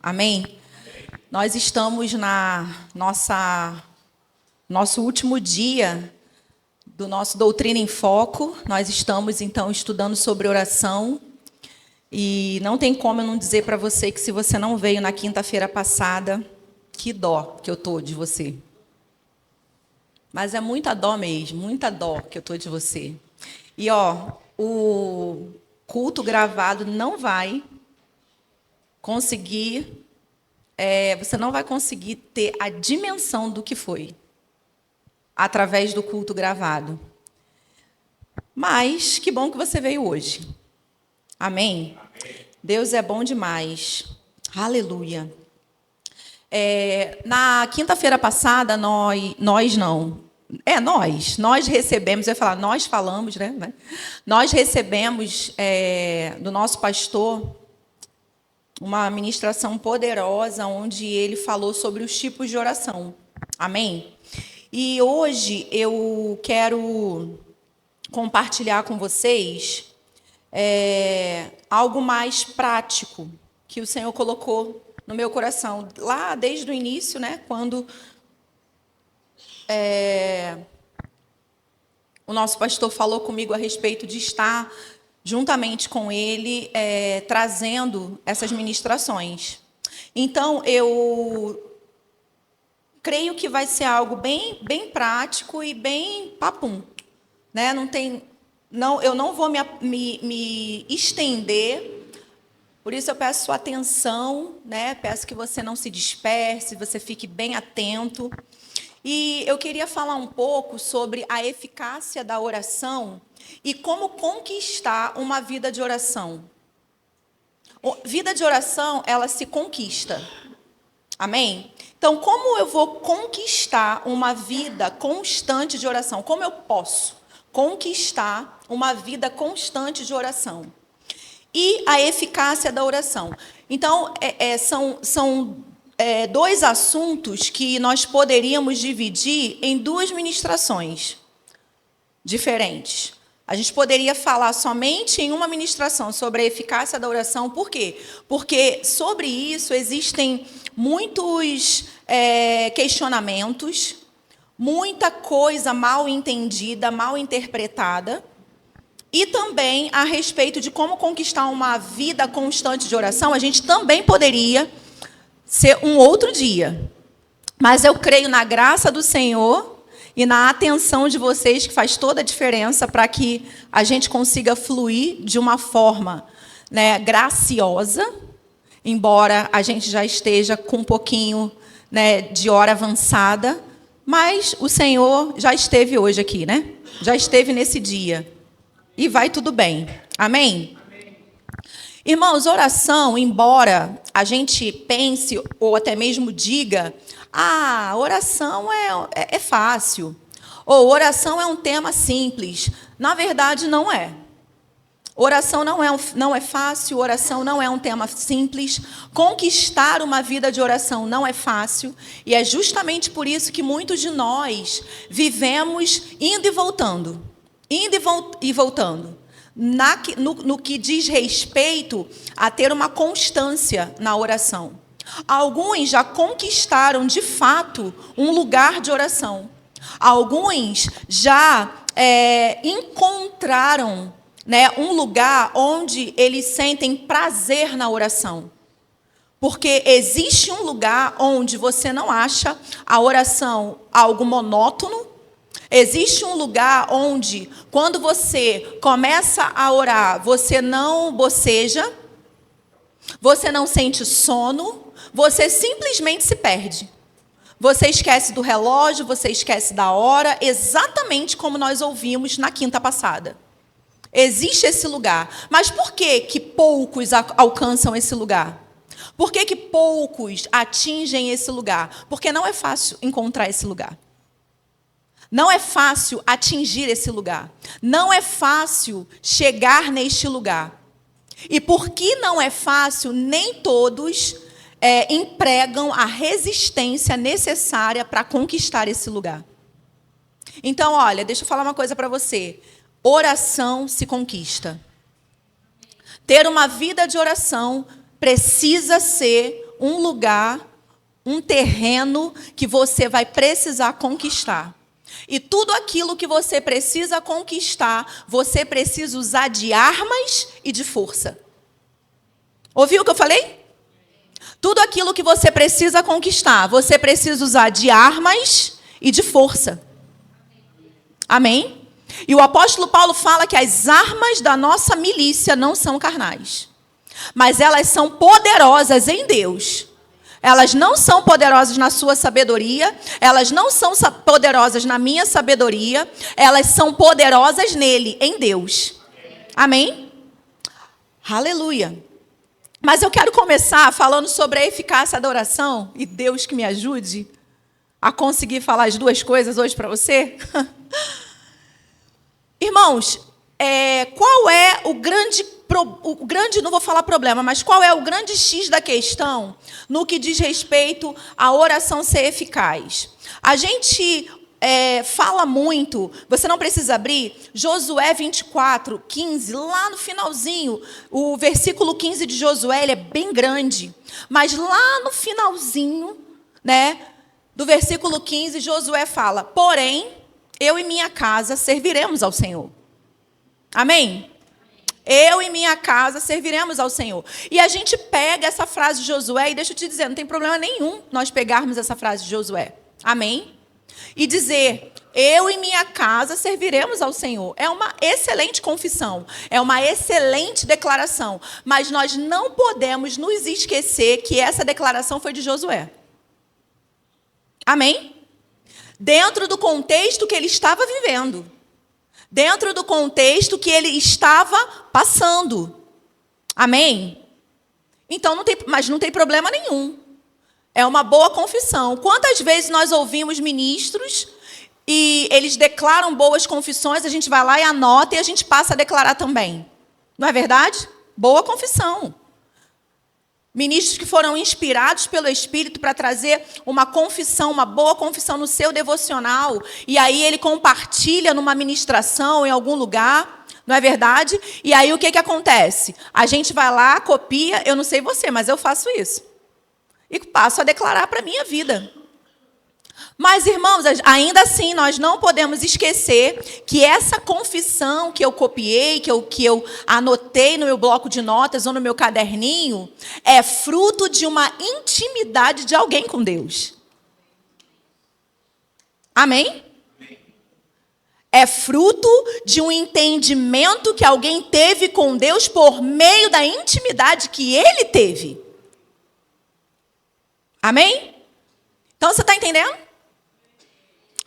Amém? Nós estamos na nosso último dia do nosso Doutrina em Foco. Nós estamos, então, estudando sobre oração. E não tem como eu não dizer para você que se você não veio na quinta-feira passada, que dó que eu tô de você. Mas é muita dó mesmo, muita dó que eu tô de você. E, o culto gravado não vai conseguir, você não vai conseguir ter a dimensão do que foi através do culto gravado. Mas que bom que você veio hoje. Amém? Deus é bom demais. Aleluia. Na quinta-feira passada, nós recebemos, eu ia falar, nós falamos, né? Nós recebemos do nosso pastor uma ministração poderosa, onde ele falou sobre os tipos de oração. Amém? E hoje eu quero compartilhar com vocês algo mais prático que o Senhor colocou no meu coração, lá desde o início, né, quando o nosso pastor falou comigo a respeito de estar juntamente com ele, trazendo essas ministrações. Então, eu creio que vai ser algo bem, bem prático e bem papum, né? Eu não vou me estender. Por isso eu peço sua atenção, né? Peço que você não se disperse, você fique bem atento. E eu queria falar um pouco sobre a eficácia da oração e como conquistar uma vida de oração. Vida de oração, ela se conquista. Amém? Então, como eu vou conquistar uma vida constante de oração? Como eu posso conquistar uma vida constante de oração? E a eficácia da oração. Então, são dois assuntos que nós poderíamos dividir em duas ministrações diferentes. A gente poderia falar somente em uma ministração sobre a eficácia da oração. Por quê? Porque sobre isso existem muitos questionamentos, muita coisa mal entendida, mal interpretada. E também a respeito de como conquistar uma vida constante de oração, a gente também poderia ser um outro dia. Mas eu creio na graça do Senhor e na atenção de vocês, que faz toda a diferença para que a gente consiga fluir de uma forma, né, graciosa, embora a gente já esteja com um pouquinho, né, de hora avançada, mas o Senhor já esteve hoje aqui, né? Já esteve nesse dia. E vai tudo bem. Amém? Amém? Irmãos, oração, embora a gente pense ou até mesmo diga, oração é fácil, ou oração é um tema simples. Na verdade, não é. Oração não é fácil, oração não é um tema simples. Conquistar uma vida de oração não é fácil. E é justamente por isso que muitos de nós vivemos indo e voltando. No que diz respeito a ter uma constância na oração. Alguns já conquistaram, de fato, um lugar de oração. Alguns já encontraram, né, um lugar onde eles sentem prazer na oração. Porque existe um lugar onde você não acha a oração algo monótono. Existe um lugar onde, quando você começa a orar, você não boceja, você não sente sono, você simplesmente se perde. Você esquece do relógio, você esquece da hora, exatamente como nós ouvimos na quinta passada. Existe esse lugar. Mas por que poucos alcançam esse lugar? Por que poucos atingem esse lugar? Porque não é fácil encontrar esse lugar. Não é fácil atingir esse lugar. Não é fácil chegar neste lugar. E porque não é fácil, nem todos empregam a resistência necessária para conquistar esse lugar. Então, olha, deixa eu falar uma coisa para você. Oração se conquista. Ter uma vida de oração precisa ser um lugar, um terreno que você vai precisar conquistar. E tudo aquilo que você precisa conquistar, você precisa usar de armas e de força. Ouviu o que eu falei? Tudo aquilo que você precisa conquistar, você precisa usar de armas e de força. Amém? E o apóstolo Paulo fala que as armas da nossa milícia não são carnais, mas elas são poderosas em Deus. Elas não são poderosas na sua sabedoria, elas não são poderosas na minha sabedoria, elas são poderosas nele, em Deus. Amém? Aleluia. Mas eu quero começar falando sobre a eficácia da oração, e Deus que me ajude a conseguir falar as duas coisas hoje para você. Irmãos, qual é o grande, não vou falar problema, mas qual é o grande X da questão no que diz respeito à oração ser eficaz? A gente fala muito, você não precisa abrir, Josué 24, 15, lá no finalzinho, o versículo 15 de Josué, ele é bem grande, mas lá no finalzinho, né, do versículo 15, Josué fala, porém, eu e minha casa serviremos ao Senhor. Amém? Eu e minha casa serviremos ao Senhor. E a gente pega essa frase de Josué, e deixa eu te dizer, não tem problema nenhum nós pegarmos essa frase de Josué. Amém? E dizer, eu e minha casa serviremos ao Senhor. É uma excelente confissão, é uma excelente declaração. Mas nós não podemos nos esquecer que essa declaração foi de Josué. Amém? Dentro do contexto que ele estava vivendo. Dentro do contexto que ele estava passando. Amém? Então, mas não tem problema nenhum. É uma boa confissão. Quantas vezes nós ouvimos ministros e eles declaram boas confissões, a gente vai lá e anota e a gente passa a declarar também. Não é verdade? Boa confissão. Ministros que foram inspirados pelo Espírito para trazer uma confissão, uma boa confissão no seu devocional, e aí ele compartilha numa ministração em algum lugar, não é verdade? E aí o que acontece? A gente vai lá, copia, eu não sei você, mas eu faço isso. E passo a declarar para a minha vida. Mas, irmãos, ainda assim, nós não podemos esquecer que essa confissão que eu copiei, que eu anotei no meu bloco de notas ou no meu caderninho, é fruto de uma intimidade de alguém com Deus. Amém? É fruto de um entendimento que alguém teve com Deus por meio da intimidade que ele teve. Amém? Então, você está entendendo?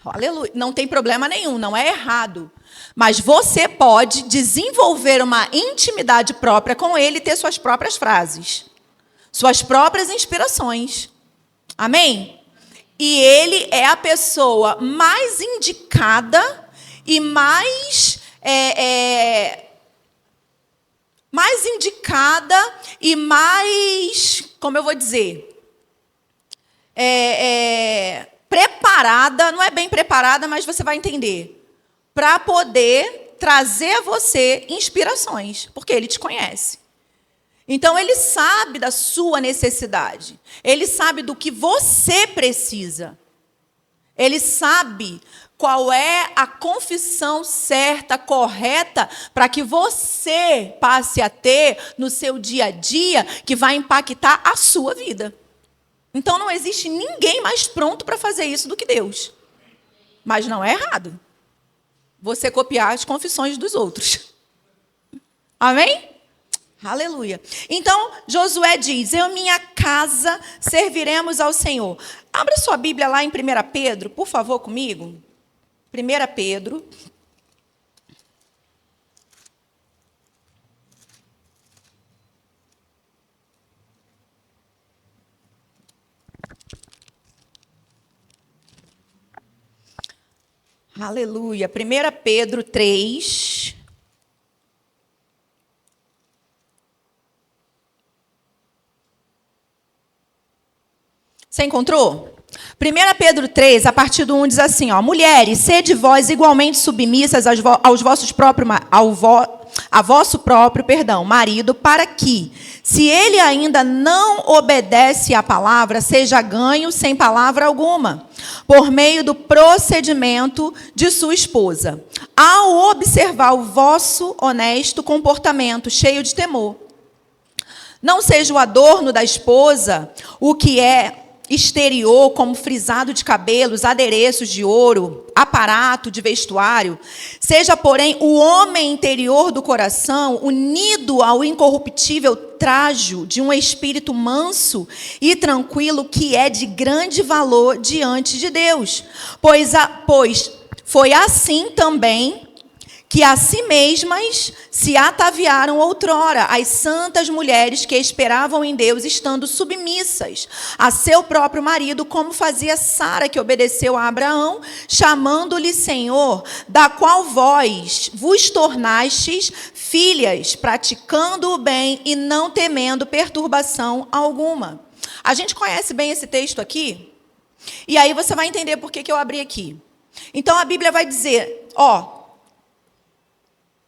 Aleluia. Não tem problema nenhum, não é errado. Mas você pode desenvolver uma intimidade própria com ele e ter suas próprias frases. Suas próprias inspirações. Amém? E ele é a pessoa mais indicada e mais indicada e mais, como eu vou dizer, preparada, não é bem preparada, mas você vai entender, para poder trazer a você inspirações, porque ele te conhece. Então, ele sabe da sua necessidade, ele sabe do que você precisa, ele sabe qual é a confissão certa, correta, para que você passe a ter no seu dia a dia, que vai impactar a sua vida. Então, não existe ninguém mais pronto para fazer isso do que Deus. Mas não é errado você copiar as confissões dos outros. Amém? Aleluia. Então, Josué diz, eu e minha casa serviremos ao Senhor. Abra sua Bíblia lá em 1 Pedro, por favor, comigo. 1 Pedro. Aleluia. 1 Pedro 3. Você encontrou? 1 Pedro 3, a partir do 1, diz assim, ó, mulheres, sede vós igualmente submissas aos vossos próprios vosso próprio, marido, para que, se ele ainda não obedece à palavra, seja ganho sem palavra alguma, por meio do procedimento de sua esposa, ao observar o vosso honesto comportamento, cheio de temor. Não seja o adorno da esposa o que é exterior, como frisado de cabelos, adereços de ouro, aparato de vestuário. Seja, porém, o homem interior do coração, unido ao incorruptível trajo de um espírito manso e tranquilo, que é de grande valor diante de Deus. Pois foi assim também que a si mesmas se ataviaram outrora as santas mulheres que esperavam em Deus, estando submissas a seu próprio marido, como fazia Sara, que obedeceu a Abraão, chamando-lhe Senhor, da qual vós vos tornastes filhas, praticando o bem e não temendo perturbação alguma. A gente conhece bem esse texto aqui, e aí você vai entender por que eu abri aqui. Então a Bíblia vai dizer,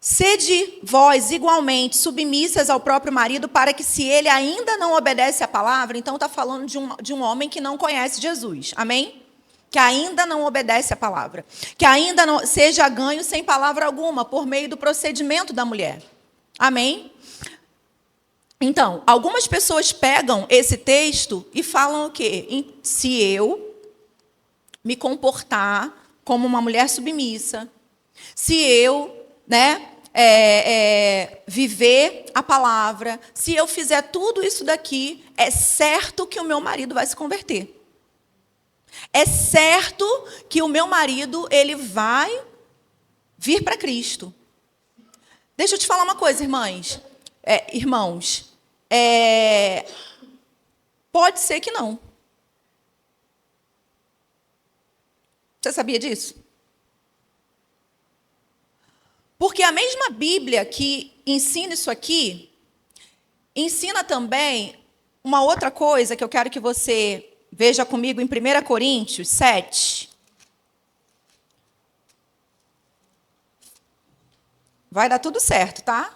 sede vós igualmente submissas ao próprio marido, para que, se ele ainda não obedece à palavra, então está falando de um homem que não conhece Jesus, amém? Que ainda não obedece à palavra, que ainda não seja ganho sem palavra alguma, por meio do procedimento da mulher, amém? Então, algumas pessoas pegam esse texto e falam o quê? Se eu me comportar como uma mulher submissa, se eu, viver a palavra, se eu fizer tudo isso daqui, é certo que o meu marido vai se converter. É certo que o meu marido, ele vai vir para Cristo. Deixa eu te falar uma coisa, irmãos. Pode ser que não. Você sabia disso? Porque a mesma Bíblia que ensina isso aqui, ensina também uma outra coisa que eu quero que você veja comigo em 1 Coríntios 7. Vai dar tudo certo, tá?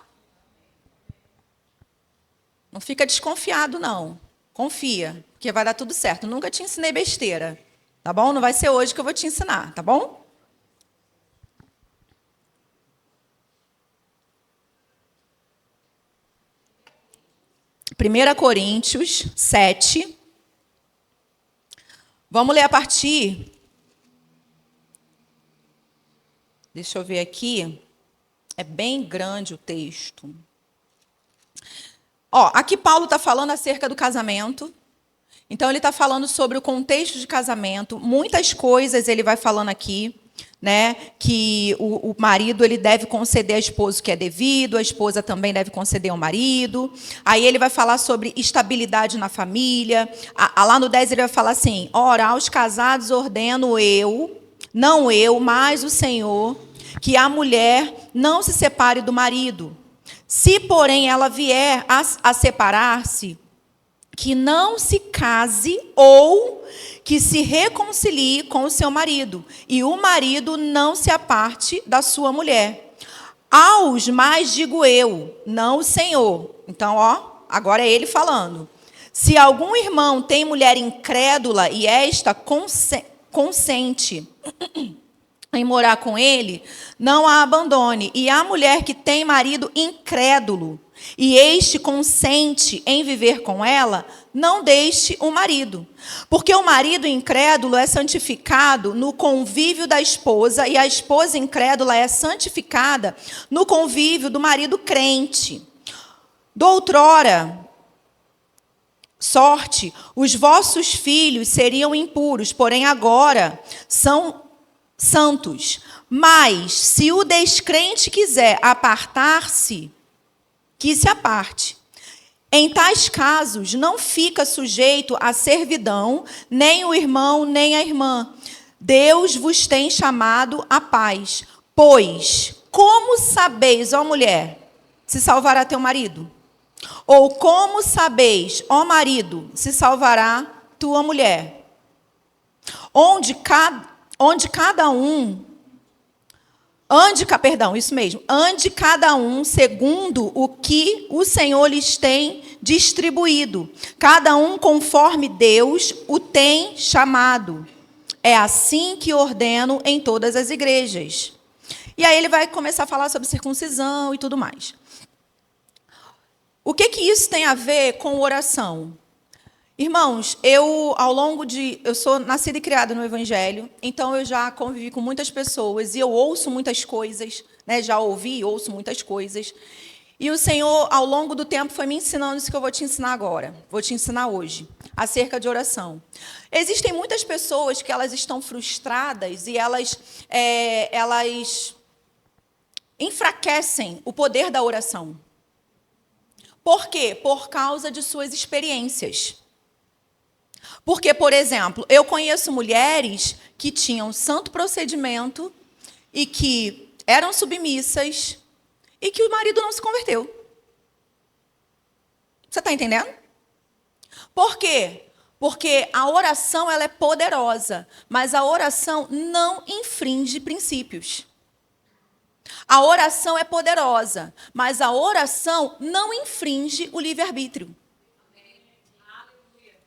Não fica desconfiado, não. Confia, porque vai dar tudo certo. Eu nunca te ensinei besteira, tá bom? Não vai ser hoje que eu vou te ensinar, tá bom? 1 Coríntios 7. Vamos ler a partir. Deixa eu ver aqui. É bem grande o texto. Aqui Paulo está falando acerca do casamento. Então, ele está falando sobre o contexto de casamento. Muitas coisas ele vai falando aqui. Que o marido ele deve conceder à esposa o que é devido, a esposa também deve conceder ao marido. Aí ele vai falar sobre estabilidade na família. Lá no 10 ele vai falar assim: ora, aos casados ordeno eu, não eu, mas o Senhor, que a mulher não se separe do marido. Se, porém, ela vier a separar-se, que não se case ou que se reconcilie com o seu marido, e o marido não se aparte da sua mulher. Aos mais digo eu, não o Senhor. Então, agora é ele falando. Se algum irmão tem mulher incrédula e esta consente em morar com ele, não a abandone. E a mulher que tem marido incrédulo e este consente em viver com ela, não deixe o marido. Porque o marido incrédulo é santificado no convívio da esposa, e a esposa incrédula é santificada no convívio do marido crente. Doutrora sorte, os vossos filhos seriam impuros, porém agora são santos. Mas, se o descrente quiser apartar-se, que se aparte. Em tais casos, não fica sujeito à servidão, nem o irmão, nem a irmã. Deus vos tem chamado à paz. Pois, como sabeis, ó mulher, se salvará teu marido? Ou como sabeis, ó marido, se salvará tua mulher? Onde cada um Perdão, isso mesmo. Ande cada um segundo o que o Senhor lhes tem distribuído, cada um conforme Deus o tem chamado. É assim que ordeno em todas as igrejas. E aí ele vai começar a falar sobre circuncisão e tudo mais. O que isso tem a ver com oração? Irmãos, eu sou nascida e criada no Evangelho, então eu já convivi com muitas pessoas e eu ouço muitas coisas, né? Já ouvi e ouço muitas coisas. E o Senhor, ao longo do tempo, foi me ensinando isso que eu vou te ensinar agora, vou te ensinar hoje, acerca de oração. Existem muitas pessoas que elas estão frustradas e elas enfraquecem o poder da oração. Por quê? Por causa de suas experiências. Porque, por exemplo, eu conheço mulheres que tinham santo procedimento e que eram submissas e que o marido não se converteu. Você está entendendo? Por quê? Porque a oração ela é poderosa, mas a oração não infringe princípios. A oração é poderosa, mas a oração não infringe o livre-arbítrio.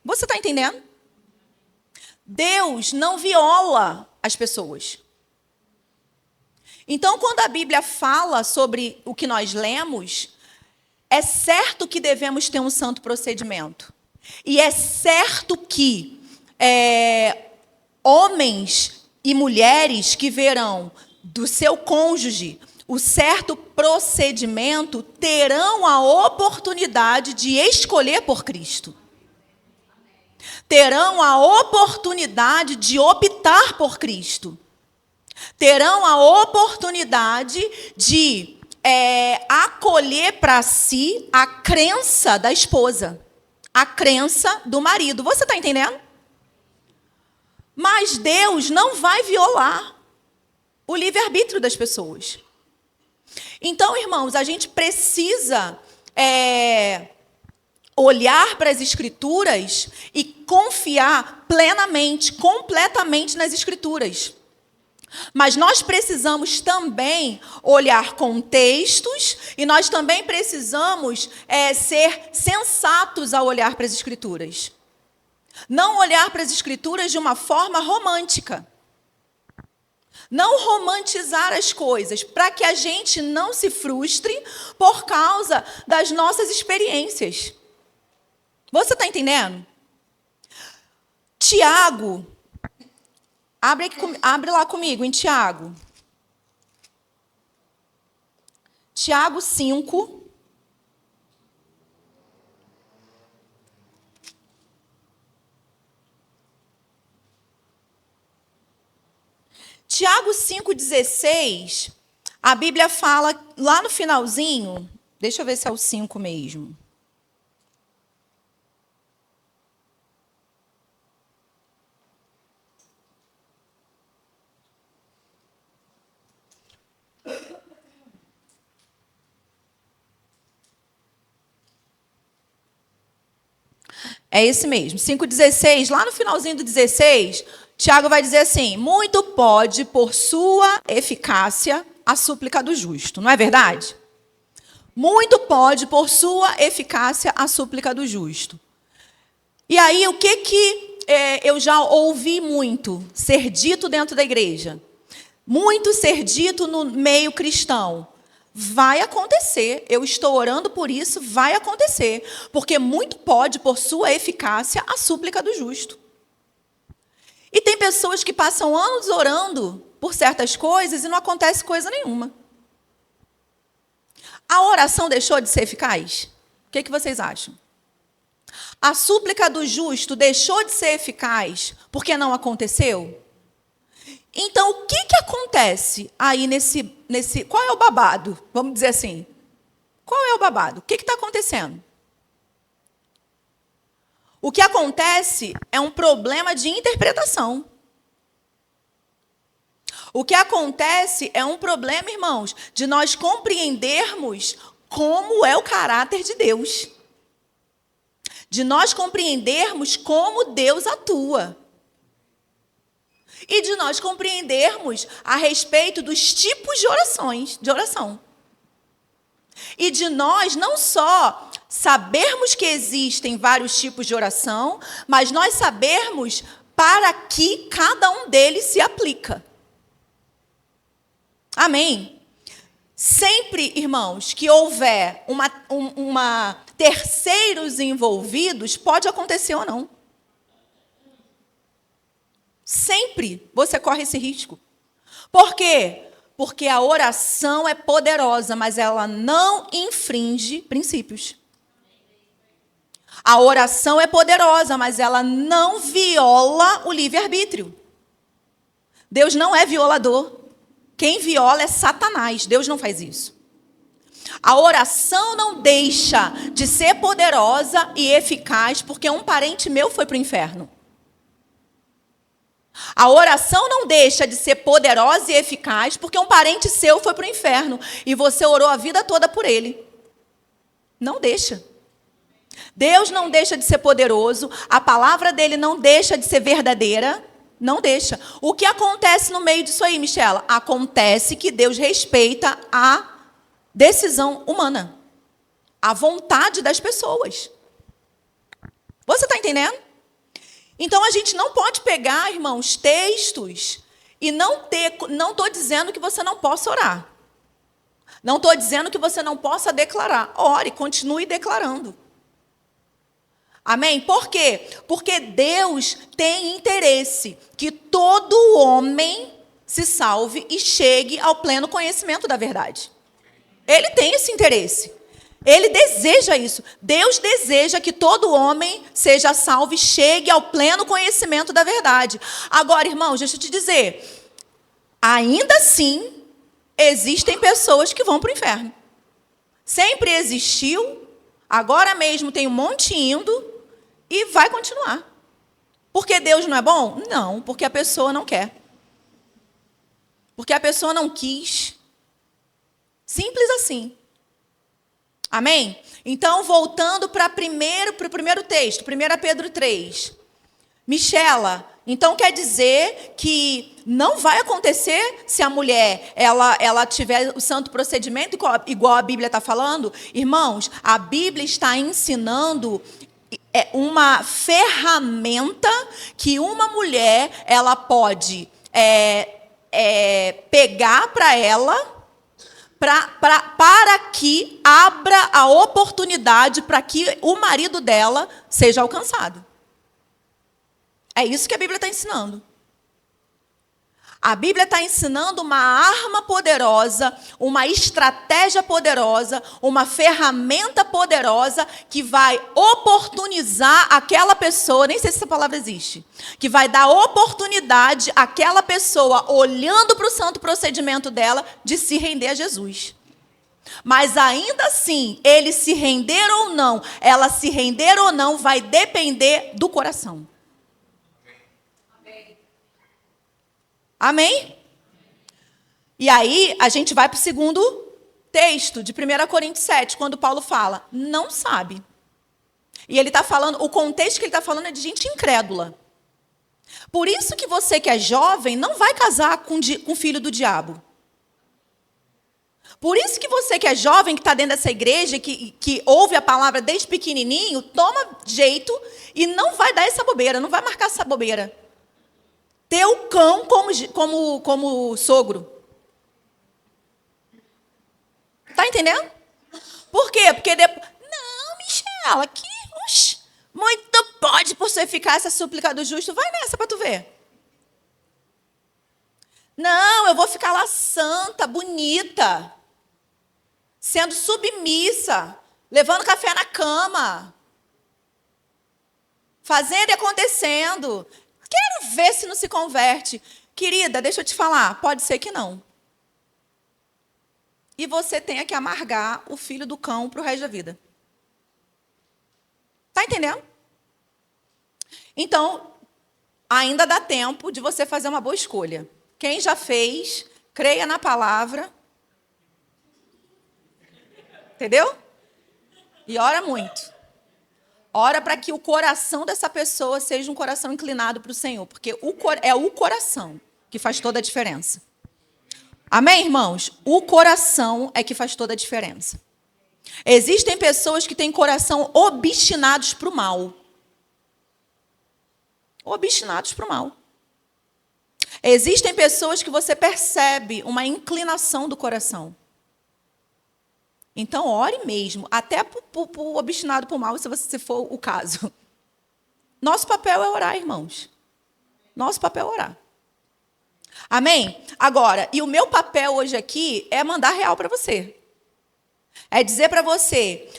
Você está entendendo? Deus não viola as pessoas. Então, quando a Bíblia fala sobre o que nós lemos, é certo que devemos ter um santo procedimento. E é certo que homens e mulheres que verão do seu cônjuge o certo procedimento terão a oportunidade de escolher por Cristo. Terão a oportunidade de optar por Cristo. Terão a oportunidade de acolher para si a crença da esposa, a crença do marido. Você está entendendo? Mas Deus não vai violar o livre-arbítrio das pessoas. Então, irmãos, a gente precisa olhar para as Escrituras e confiar plenamente, completamente nas Escrituras. Mas nós precisamos também olhar contextos e nós também precisamos ser sensatos ao olhar para as Escrituras. Não olhar para as Escrituras de uma forma romântica. Não romantizar as coisas, para que a gente não se frustre por causa das nossas experiências. Você está entendendo? Tiago, abre lá comigo em Tiago. Tiago 5. Tiago 5,16, a Bíblia fala lá no finalzinho, deixa eu ver se é o 5 mesmo. É esse mesmo, 5,16, lá no finalzinho do 16, Tiago vai dizer assim: muito pode, por sua eficácia, a súplica do justo. Não é verdade? Muito pode, por sua eficácia, a súplica do justo. E aí, o que eu já ouvi muito ser dito dentro da igreja? Muito ser dito no meio cristão. Vai acontecer, eu estou orando por isso, vai acontecer. Porque muito pode, por sua eficácia, a súplica do justo. E tem pessoas que passam anos orando por certas coisas e não acontece coisa nenhuma. A oração deixou de ser eficaz? O que vocês acham? A súplica do justo deixou de ser eficaz porque não aconteceu? Então, o que acontece aí nesse... Qual é o babado? Vamos dizer assim. Qual é o babado? O que está acontecendo? O que acontece é um problema de interpretação. O que acontece é um problema, irmãos, de nós compreendermos como é o caráter de Deus. De nós compreendermos como Deus atua. e de nós compreendermos a respeito dos tipos de oração. E de nós não só sabermos que existem vários tipos de oração, mas nós sabermos para que cada um deles se aplica. Amém? Sempre, irmãos, que houver terceiros envolvidos, pode acontecer ou não. Sempre você corre esse risco. Por quê? Porque a oração é poderosa, mas ela não infringe princípios. A oração é poderosa, mas ela não viola o livre-arbítrio. Deus não é violador. Quem viola é Satanás. Deus não faz isso. A oração não deixa de ser poderosa e eficaz porque um parente meu foi para o inferno. A oração não deixa de ser poderosa e eficaz porque um parente seu foi para o inferno e você orou a vida toda por ele. Não deixa. Deus não deixa de ser poderoso, a palavra dele não deixa de ser verdadeira, não deixa. O que acontece no meio disso aí, Michela? Acontece que Deus respeita a decisão humana, a vontade das pessoas. Você está entendendo? Então, a gente não pode pegar, irmãos, textos e não estou dizendo que você não possa orar. Não estou dizendo que você não possa declarar. Ore, continue declarando. Amém? Por quê? Porque Deus tem interesse que todo homem se salve e chegue ao pleno conhecimento da verdade. Ele tem esse interesse. Ele deseja isso. Deus deseja que todo homem seja salvo e chegue ao pleno conhecimento da verdade. Agora, irmãos, deixa eu te dizer. Ainda assim, existem pessoas que vão para o inferno. Sempre existiu. Agora mesmo tem um monte indo. E vai continuar. Porque Deus não é bom? Não, porque a pessoa não quer. Porque a pessoa não quis. Simples assim. Amém? Então, voltando para o primeiro texto, 1 Pedro 3. Michela, então quer dizer que não vai acontecer se a mulher ela tiver o santo procedimento igual a Bíblia está falando? Irmãos, a Bíblia está ensinando uma ferramenta que uma mulher ela pode pegar para ela para que abra a oportunidade para que o marido dela seja alcançado. É isso que a Bíblia está ensinando. A Bíblia está ensinando uma arma poderosa, uma estratégia poderosa, uma ferramenta poderosa que vai oportunizar aquela pessoa, nem sei se essa palavra existe, que vai dar oportunidade àquela pessoa, olhando para o santo procedimento dela, de se render a Jesus. Mas ainda assim, ele se render ou não, ela se render ou não, vai depender do coração. Amém? E aí, a gente vai para o segundo texto, de 1 Coríntios 7, quando Paulo fala, não sabe. E ele está falando, o contexto que ele está falando é de gente incrédula. Por isso que você que é jovem, não vai casar com filho do diabo. Por isso que você que é jovem, que está dentro dessa igreja, que ouve a palavra desde pequenininho, toma jeito e não vai dar essa bobeira, não vai marcar essa bobeira. Ter o cão como sogro. Tá entendendo? Por quê? Porque depois... Não, Michela, que... muito pode por ser eficaz essa súplica do justo. Vai nessa para tu ver. Não, eu vou ficar lá santa, bonita, sendo submissa, levando café na cama, fazendo e acontecendo. Quero ver se não se converte. Querida, deixa eu te falar, pode ser que não. E você tenha que amargar o filho do cão para o resto da vida. Está entendendo? Então, ainda dá tempo de você fazer uma boa escolha. Quem já fez, creia na palavra. Entendeu? E ora muito. Ora para que o coração dessa pessoa seja um coração inclinado para o Senhor, porque é o coração que faz toda a diferença. Amém, irmãos? O coração é que faz toda a diferença. Existem pessoas que têm coração obstinados para o mal. Obstinados para o mal. Existem pessoas que você percebe uma inclinação do coração. Então, ore mesmo, até para o obstinado para o mal, se for o caso. Nosso papel é orar, irmãos. Nosso papel é orar. Amém? Agora, e o meu papel hoje aqui é mandar real para você. É dizer para você,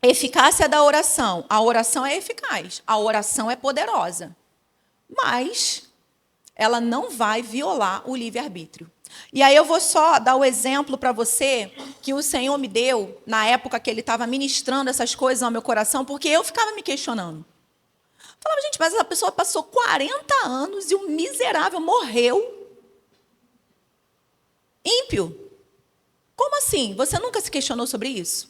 eficácia da oração. A oração é eficaz, a oração é poderosa. Mas ela não vai violar o livre-arbítrio. E aí eu vou só dar o exemplo para você que o Senhor me deu na época que Ele estava ministrando essas coisas ao meu coração, porque eu ficava me questionando. Falava, gente, mas essa pessoa passou 40 anos e o miserável morreu. Ímpio. Como assim? Você nunca se questionou sobre isso?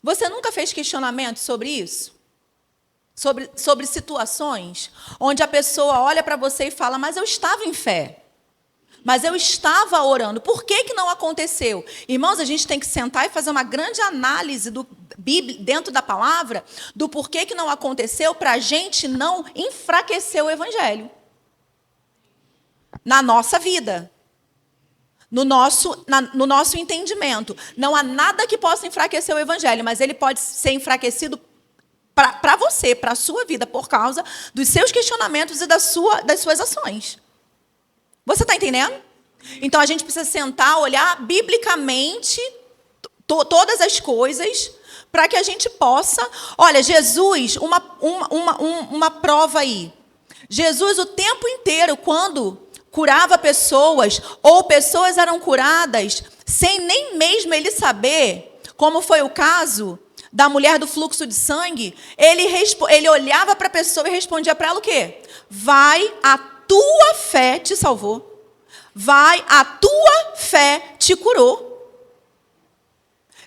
Você nunca fez questionamento sobre isso? Sobre situações onde a pessoa olha para você e fala, mas eu estava em fé. Mas eu estava orando. Por que não aconteceu? Irmãos, a gente tem que sentar e fazer uma grande análise dentro da palavra do porquê que não aconteceu para a gente não enfraquecer o evangelho. Na nossa vida. No nosso entendimento. Não há nada que possa enfraquecer o evangelho, mas ele pode ser enfraquecido para você, para a sua vida, por causa dos seus questionamentos e das suas ações. Você está entendendo? Então, a gente precisa sentar, olhar biblicamente todas as coisas para que a gente possa... Olha, Jesus, uma prova aí. Jesus, o tempo inteiro, quando curava pessoas, ou pessoas eram curadas, sem nem mesmo ele saber, como foi o caso da mulher do fluxo de sangue, ele olhava para a pessoa e respondia para ela o quê? Vai, a tua fé te salvou. Vai, a tua fé te curou.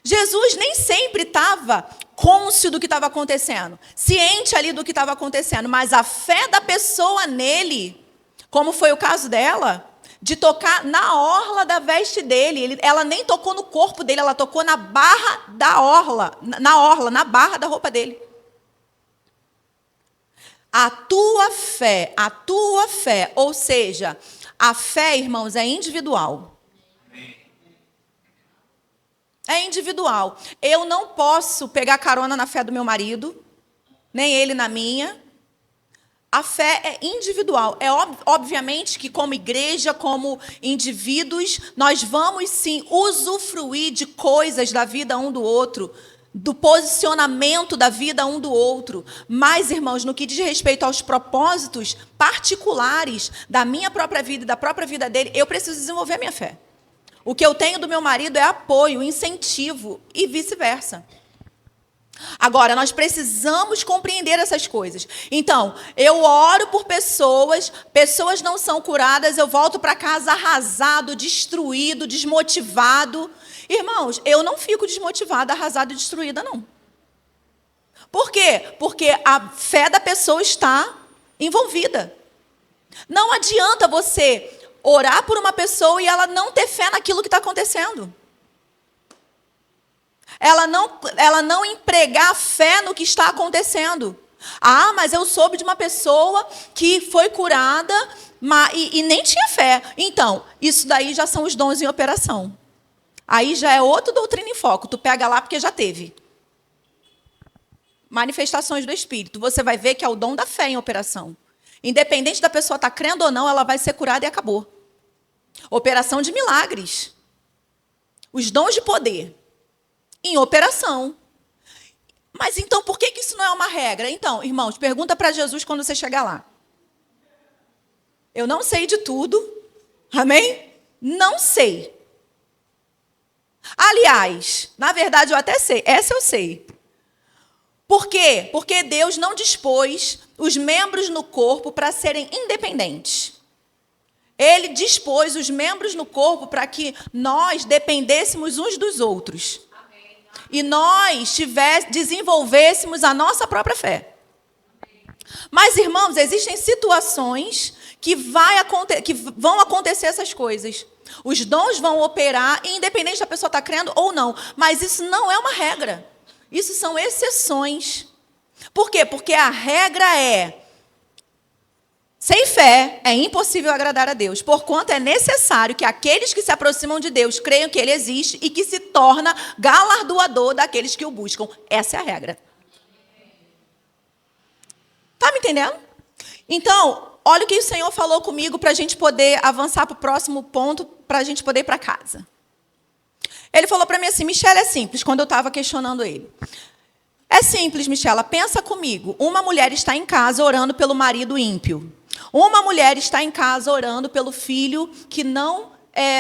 Jesus nem sempre estava cônscio do que estava acontecendo, ciente ali do que estava acontecendo, mas a fé da pessoa nele, como foi o caso dela, de tocar na orla da veste dele, ela nem tocou no corpo dele, ela tocou na barra da orla, na barra da roupa dele. A tua fé, ou seja, a fé, irmãos, é individual. É individual. Eu não posso pegar carona na fé do meu marido, nem ele na minha. A fé é individual. É obviamente que como igreja, como indivíduos, nós vamos sim usufruir de coisas da vida um do outro, do posicionamento da vida um do outro. Mas, irmãos, no que diz respeito aos propósitos particulares da minha própria vida e da própria vida dele, eu preciso desenvolver a minha fé. O que eu tenho do meu marido é apoio, incentivo e vice-versa. Agora, nós precisamos compreender essas coisas. Então, eu oro por pessoas não são curadas, eu volto para casa arrasado, destruído, desmotivado. Irmãos, eu não fico desmotivada, arrasada e destruída, não. Por quê? Porque a fé da pessoa está envolvida. Não adianta você orar por uma pessoa e ela não ter fé naquilo que está acontecendo. Ela não empregar fé no que está acontecendo. Ah, mas eu soube de uma pessoa que foi curada e nem tinha fé. Então, isso daí já são os dons em operação. Aí já é outra doutrina em foco. Tu pega lá porque já teve. Manifestações do Espírito. Você vai ver que é o dom da fé em operação. Independente da pessoa estar crendo ou não, ela vai ser curada e acabou. Operação de milagres. Os dons de poder. Em operação. Mas então, por que isso não é uma regra? Então, irmãos, pergunta para Jesus quando você chegar lá. Eu não sei de tudo. Amém? Não sei. Aliás, na verdade, eu até sei. Essa eu sei. Por quê? Porque Deus não dispôs os membros no corpo para serem independentes. Ele dispôs os membros no corpo para que nós dependêssemos uns dos outros. e nós desenvolvêssemos a nossa própria fé. Mas, irmãos, existem situações que vão acontecer essas coisas. Os dons vão operar, independente da pessoa estar crendo ou não. Mas isso não é uma regra. Isso são exceções. Por quê? Porque a regra é: sem fé é impossível agradar a Deus, porquanto é necessário que aqueles que se aproximam de Deus creiam que Ele existe e que se torna galardoador daqueles que o buscam. Essa é a regra. Está me entendendo? Então, olha o que o Senhor falou comigo para a gente poder avançar para o próximo ponto, para a gente poder ir para casa. Ele falou para mim assim: Michela, é simples, quando eu estava questionando ele. É simples, Michela, pensa comigo. Uma mulher está em casa orando pelo marido ímpio. Uma mulher está em casa orando pelo filho que não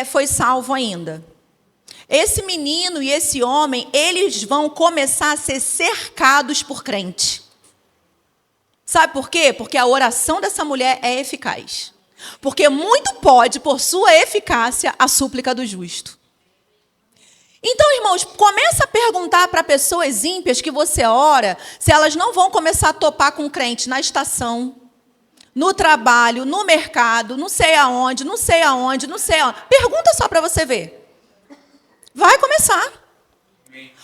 foi salvo ainda. Esse menino e esse homem, eles vão começar a ser cercados por crente. Sabe por quê? Porque a oração dessa mulher é eficaz. Porque muito pode, por sua eficácia, a súplica do justo. Então, irmãos, começa a perguntar para pessoas ímpias que você ora, se elas não vão começar a topar com crente na estação, no trabalho, no mercado, não sei aonde. Pergunta só para você ver. Vai começar.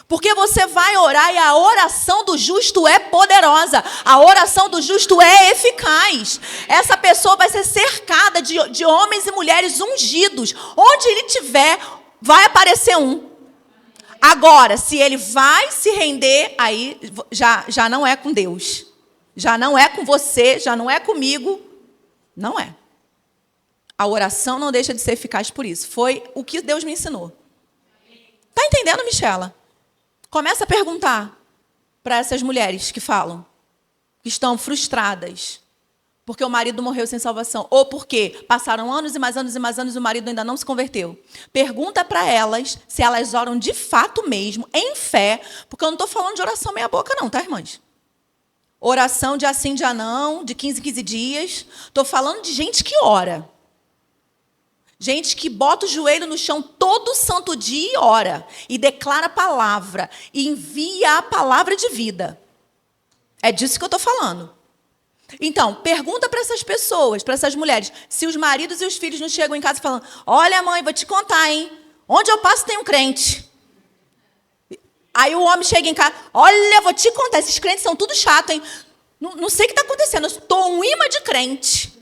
Porque você vai orar e a oração do justo é poderosa. A oração do justo é eficaz. Essa pessoa vai ser cercada de homens e mulheres ungidos. Onde ele estiver, vai aparecer um. Agora, se ele vai se render, aí já não é com Deus. Já não é com você, já não é comigo. Não é. A oração não deixa de ser eficaz por isso. Foi o que Deus me ensinou. Está entendendo, Michela? Começa a perguntar para essas mulheres que falam, que estão frustradas, porque o marido morreu sem salvação, ou porque passaram anos e mais anos e mais anos e o marido ainda não se converteu. Pergunta para elas se elas oram de fato mesmo, em fé, porque eu não estou falando de oração meia boca não, tá, irmãs? Oração de assim, de não, de 15 em 15 dias. Estou falando de gente que ora. Gente que bota o joelho no chão todo santo dia e ora. E declara a palavra. E envia a palavra de vida. É disso que eu estou falando. Então, pergunta para essas pessoas, para essas mulheres, se os maridos e os filhos não chegam em casa falando: olha, mãe, vou te contar, hein? Onde eu passo tem um crente. Aí o homem chega em casa: olha, vou te contar, esses crentes são tudo chato, hein? Não sei o que está acontecendo, eu estou um imã de crente.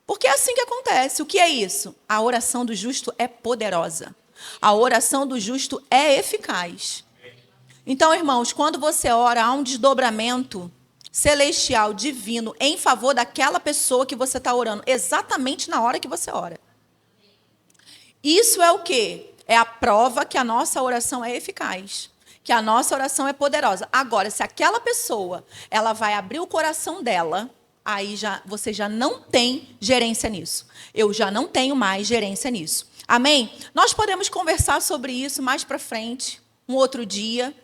Porque é assim que acontece. O que é isso? A oração do justo é poderosa. A oração do justo é eficaz. Então, irmãos, quando você ora, há um desdobramento celestial, divino, em favor daquela pessoa que você está orando, exatamente na hora que você ora. Isso é o quê? É a prova que a nossa oração é eficaz, que a nossa oração é poderosa. Agora, se aquela pessoa, ela vai abrir o coração dela, aí você já não tem gerência nisso. Eu já não tenho mais gerência nisso. Amém? Nós podemos conversar sobre isso mais para frente, um outro dia,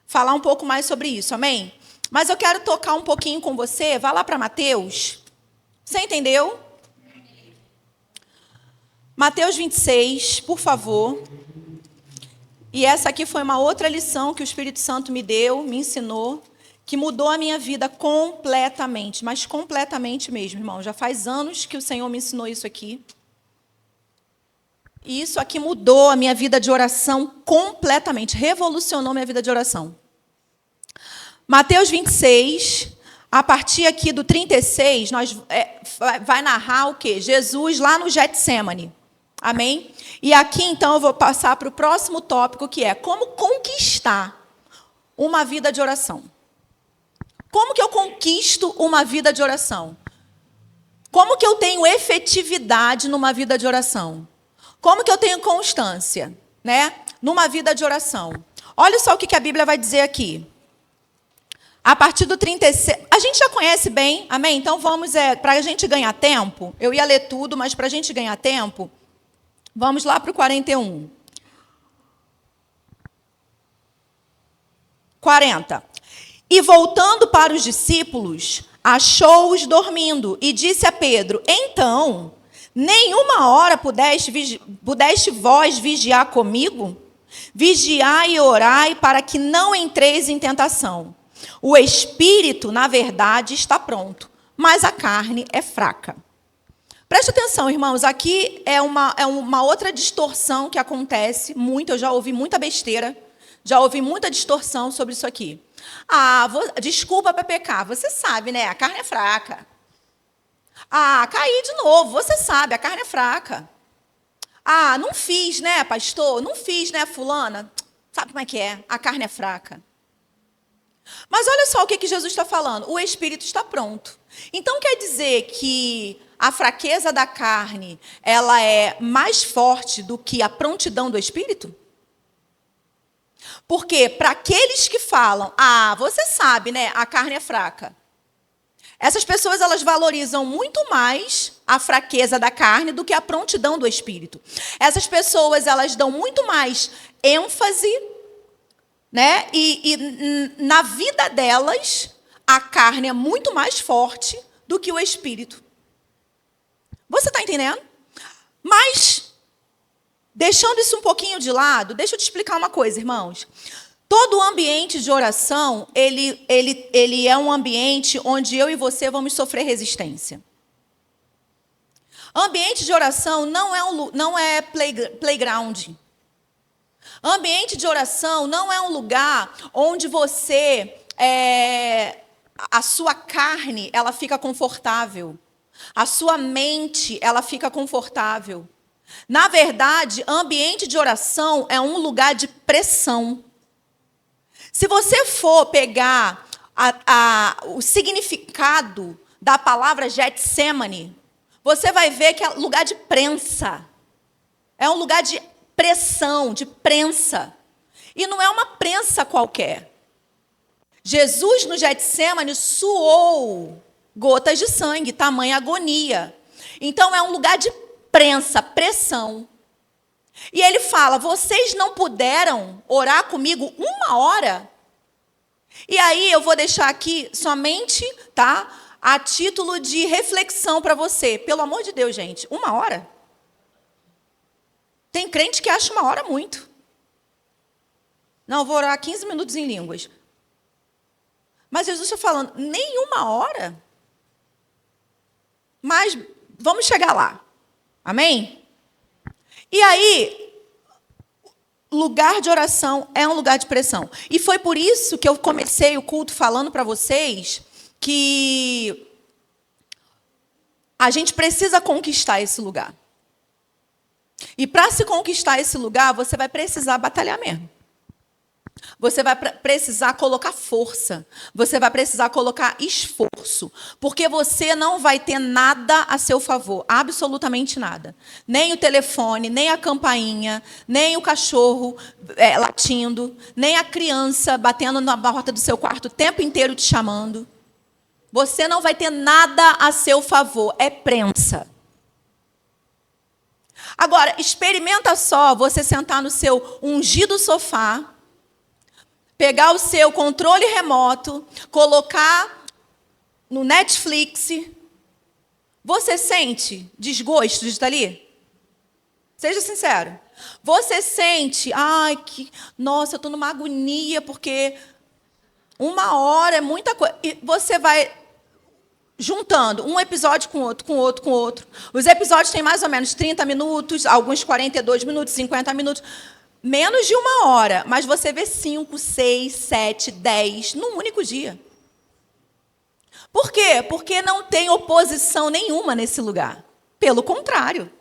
falar um pouco mais sobre isso, amém? Mas eu quero tocar um pouquinho com você. Vá lá para Mateus. Você entendeu? Mateus 26, por favor. E essa aqui foi uma outra lição que o Espírito Santo me deu, me ensinou, que mudou a minha vida completamente, mas completamente mesmo, irmão. Já faz anos que o Senhor me ensinou isso aqui. E isso aqui mudou a minha vida de oração completamente, revolucionou minha vida de oração. Mateus 26, a partir aqui do 36, vai narrar o quê? Jesus lá no Getsêmani. Amém? E aqui, então, eu vou passar para o próximo tópico, que é como conquistar uma vida de oração. Como que eu conquisto uma vida de oração? Como que eu tenho efetividade numa vida de oração? Como que eu tenho constância, né, numa vida de oração? Olha só o que a Bíblia vai dizer aqui. A partir do 36... A gente já conhece bem, amém? Então, vamos, para a gente ganhar tempo, eu ia ler tudo, mas para a gente ganhar tempo, vamos lá para o 41. 40. E voltando para os discípulos, achou-os dormindo e disse a Pedro: então, nenhuma hora pudeste vós vigiar comigo? Vigiai e orai para que não entreis em tentação. O espírito, na verdade, está pronto, mas a carne é fraca. Preste atenção, irmãos, aqui é uma outra distorção que acontece muito, eu já ouvi muita besteira, já ouvi muita distorção sobre isso aqui. Desculpa para pecar, você sabe, né? A carne é fraca. Caí de novo, você sabe, a carne é fraca. Não fiz, né, pastor? Não fiz, né, fulana? Sabe como é que é? A carne é fraca. Mas olha só o que Jesus está falando. O espírito está pronto. Então quer dizer que a fraqueza da carne, ela é mais forte do que a prontidão do espírito? Porque para aqueles que falam, você sabe, né, a carne é fraca. Essas pessoas, elas valorizam muito mais a fraqueza da carne do que a prontidão do espírito. Essas pessoas, elas dão muito mais ênfase, né? E na vida delas, a carne é muito mais forte do que o espírito. Você está entendendo? Mas, deixando isso um pouquinho de lado, deixa eu te explicar uma coisa, irmãos. Todo ambiente de oração, ele é um ambiente onde eu e você vamos sofrer resistência. Ambiente de oração não é playground. Ambiente de oração não é um lugar onde a sua carne, ela fica confortável. A sua mente, ela fica confortável. Na verdade, ambiente de oração é um lugar de pressão. Se você for pegar o significado da palavra Getsemane, você vai ver que é lugar de prensa. É um lugar de pressão, de prensa. E não é uma prensa qualquer. Jesus, no Getsemane, suou gotas de sangue, tamanha agonia. Então, é um lugar de prensa, pressão. E ele fala, vocês não puderam orar comigo 1 hora? E aí, eu vou deixar aqui somente, tá, a título de reflexão para você. Pelo amor de Deus, gente, 1 hora? Tem crente que acha 1 hora muito. Não, eu vou orar 15 minutos em línguas. Mas Jesus está falando, nem 1 hora? Mas vamos chegar lá. Amém? E aí, lugar de oração é um lugar de pressão. E foi por isso que eu comecei o culto falando para vocês que a gente precisa conquistar esse lugar. E para se conquistar esse lugar, você vai precisar batalhar mesmo. Você vai precisar colocar força. Você vai precisar colocar esforço. Porque você não vai ter nada a seu favor. Absolutamente nada. Nem o telefone, nem a campainha, nem o cachorro latindo, nem a criança batendo na porta do seu quarto o tempo inteiro te chamando. Você não vai ter nada a seu favor. É prensa. Agora, experimenta só você sentar no seu ungido sofá, pegar o seu controle remoto, colocar no Netflix. Você sente desgosto de estar ali? Seja sincero. Você sente, nossa, eu estou numa agonia, porque 1 hora é muita coisa. E você vai juntando um episódio com outro, com outro, com outro. Os episódios têm mais ou menos 30 minutos, alguns 42 minutos, 50 minutos. Menos de 1 hora, mas você vê 5, 6, 7, 10 num único dia. Por quê? Porque não tem oposição nenhuma nesse lugar. Pelo contrário.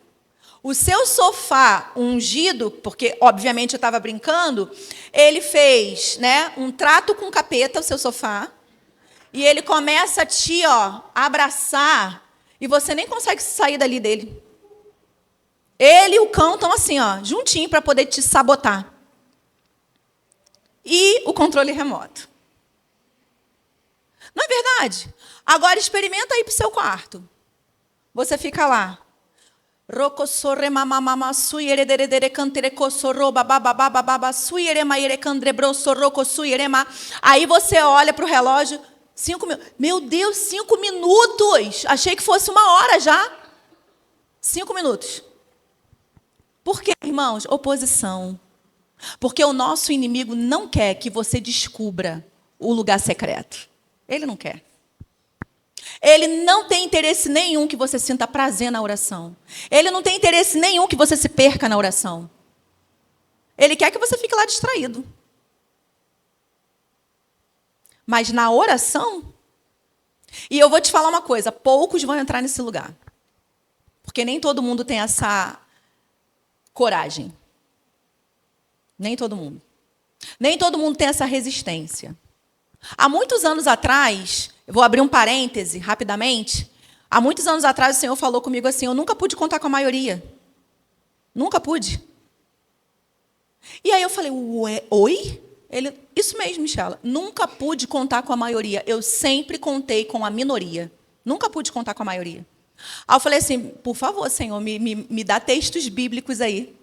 O seu sofá ungido, porque obviamente eu estava brincando, ele fez, né, um trato com o capeta, o seu sofá, e ele começa a te abraçar, e você nem consegue sair dali dele. Ele e o cão estão assim, juntinho para poder te sabotar. E o controle remoto. Não é verdade? Agora experimenta ir para o seu quarto. Você fica lá. Aí você olha para o relógio, 5 minutos. Meu Deus, 5 minutos! Achei que fosse 1 hora já. 5 minutos. Por quê, irmãos? Oposição. Porque o nosso inimigo não quer que você descubra o lugar secreto. Ele não quer. Ele não tem interesse nenhum que você sinta prazer na oração. Ele não tem interesse nenhum que você se perca na oração. Ele quer que você fique lá distraído. Mas na oração, e eu vou te falar uma coisa, poucos vão entrar nesse lugar. Porque nem todo mundo tem essa coragem. Nem todo mundo. Nem todo mundo tem essa resistência. Há muitos anos atrás, eu vou abrir um parêntese rapidamente. Há muitos anos atrás o Senhor falou comigo assim, eu nunca pude contar com a maioria. Nunca pude. E aí eu falei, ué, oi? Ele, isso mesmo, Michela. Nunca pude contar com a maioria. Eu sempre contei com a minoria. Nunca pude contar com a maioria. Aí eu falei assim, por favor, Senhor, me dá textos bíblicos aí.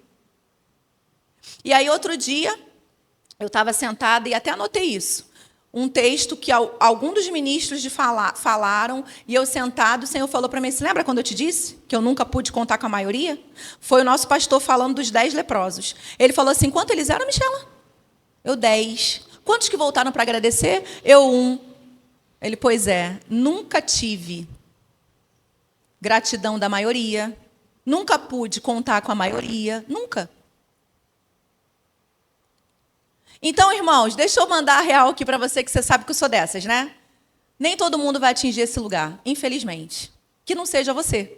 E aí, outro dia, eu estava sentada e até anotei isso. Um texto que algum dos ministros falaram, e eu sentado, o Senhor falou para mim, você lembra quando eu te disse que eu nunca pude contar com a maioria? Foi o nosso pastor falando dos 10 leprosos. Ele falou assim, quantos eles eram, Michela? Eu 10. Quantos que voltaram para agradecer? Eu 1. Ele, pois é, nunca tive gratidão da maioria, nunca pude contar com a maioria, nunca. Então, irmãos, deixa eu mandar a real aqui para você, que você sabe que eu sou dessas, né? Nem todo mundo vai atingir esse lugar, infelizmente. Que não seja você.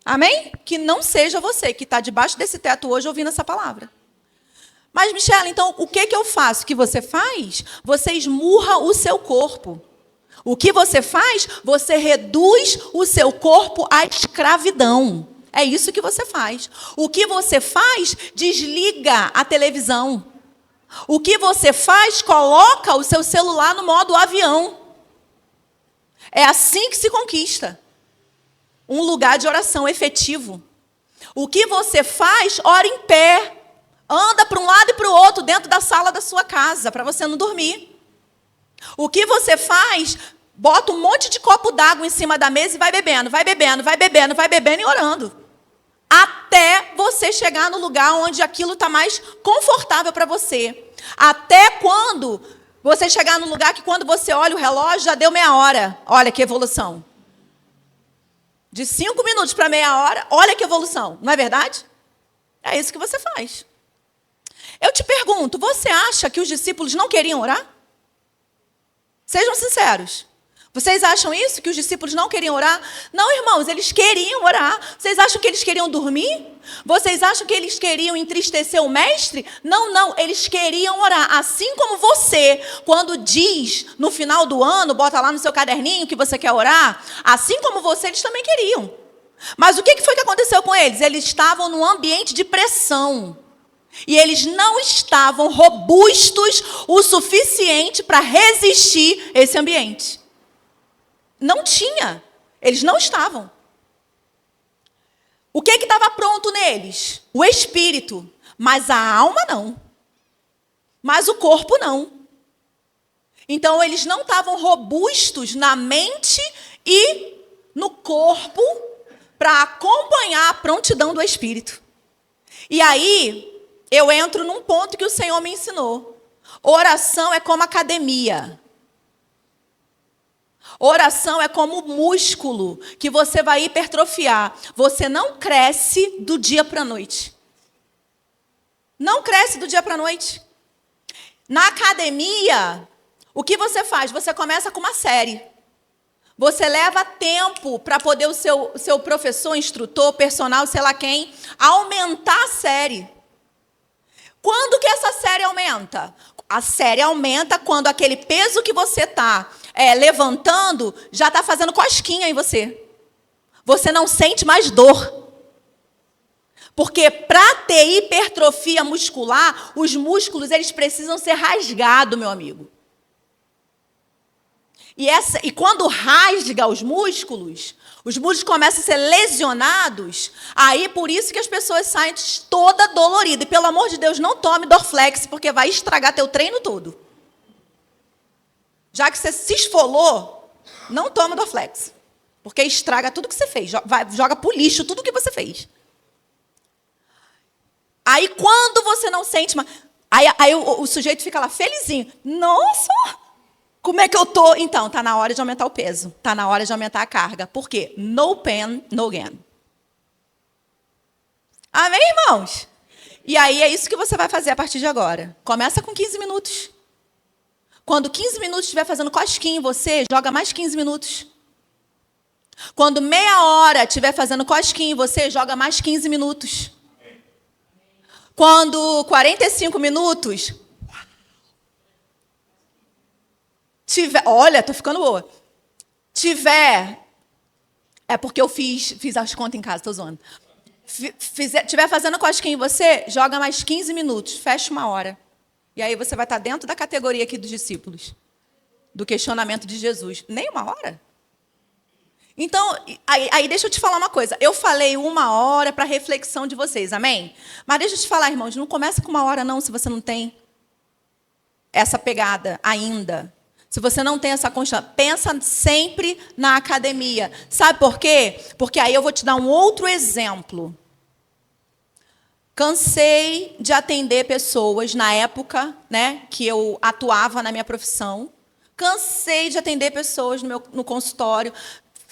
Amém? Que não seja você, que está debaixo desse teto hoje ouvindo essa palavra. Mas, Michela, então, o que eu faço? O que você faz? Você esmurra o seu corpo. O que você faz? Você reduz o seu corpo à escravidão. É isso que você faz. O que você faz? Desliga a televisão. O que você faz? Coloca o seu celular no modo avião. É assim que se conquista um lugar de oração efetivo. O que você faz? Ora em pé. Anda para um lado e para o outro dentro da sala da sua casa, para você não dormir. O que você faz? Bota um monte de copo d'água em cima da mesa e vai bebendo, vai bebendo, vai bebendo, vai bebendo e orando. Até você chegar no lugar onde aquilo está mais confortável para você. Até quando você chegar no lugar que quando você olha o relógio já deu meia hora. Olha que evolução. De 5 minutos para meia hora, olha que evolução. Não é verdade? É isso que você faz. Eu te pergunto, você acha que os discípulos não queriam orar? Sejam sinceros. Vocês acham isso, que os discípulos não queriam orar? Não, irmãos, eles queriam orar. Vocês acham que eles queriam dormir? Vocês acham que eles queriam entristecer o mestre? Não, não, eles queriam orar. Assim como você, quando diz no final do ano, bota lá no seu caderninho que você quer orar, assim como você, eles também queriam. Mas o que foi que aconteceu com eles? Eles estavam num ambiente de pressão. E eles não estavam robustos o suficiente para resistir a esse ambiente. Não tinha. Eles não estavam. O que estava pronto neles? O espírito. Mas a alma não. Mas o corpo não. Então, eles não estavam robustos na mente e no corpo para acompanhar a prontidão do espírito. E aí, eu entro num ponto que o Senhor me ensinou. Oração é como academia. Oração é como músculo que você vai hipertrofiar. Você não cresce do dia para a noite. Não cresce do dia para a noite. Na academia, o que você faz? Você começa com uma série. Você leva tempo para poder o seu professor, instrutor, personal, sei lá quem, aumentar a série. Quando que essa série aumenta? A série aumenta quando aquele peso que você está levantando já está fazendo cosquinha em você. Você não sente mais dor. Porque para ter hipertrofia muscular, os músculos eles precisam ser rasgados, meu amigo. E quando rasga os músculos começam a ser lesionados, aí por isso que as pessoas saem toda dolorida. E pelo amor de Deus, não tome Dorflex, porque vai estragar teu treino todo. Já que você se esfolou, não toma Dorflex, porque estraga tudo que você fez. Joga pro lixo tudo que você fez. Aí, quando você não sente... Aí o sujeito fica lá felizinho. Nossa, como é que eu tô? Então, tá na hora de aumentar o peso. Tá na hora de aumentar a carga. Por quê? No pain, no gain. Amém, irmãos? E aí é isso que você vai fazer a partir de agora. Começa com 15 minutos. Quando 15 minutos estiver fazendo cosquinha em você, joga mais 15 minutos. Quando meia hora estiver fazendo cosquinha em você, joga mais 15 minutos. Quando 45 minutos... Olha, tô ficando boa. É porque eu fiz as contas em casa, tô zoando. Tiver fazendo cosquinha em você, joga mais 15 minutos, fecha 1 hora. E aí você vai estar dentro da categoria aqui dos discípulos, do questionamento de Jesus. Nem 1 hora? Então, aí deixa eu te falar uma coisa. Eu falei 1 hora para reflexão de vocês, amém? Mas deixa eu te falar, irmãos, não começa com 1 hora não, se você não tem essa pegada ainda. Se você não tem essa constância, pensa sempre na academia. Sabe por quê? Porque aí eu vou te dar um outro exemplo. Cansei de atender pessoas na época, né, que eu atuava na minha profissão. Cansei de atender pessoas no consultório,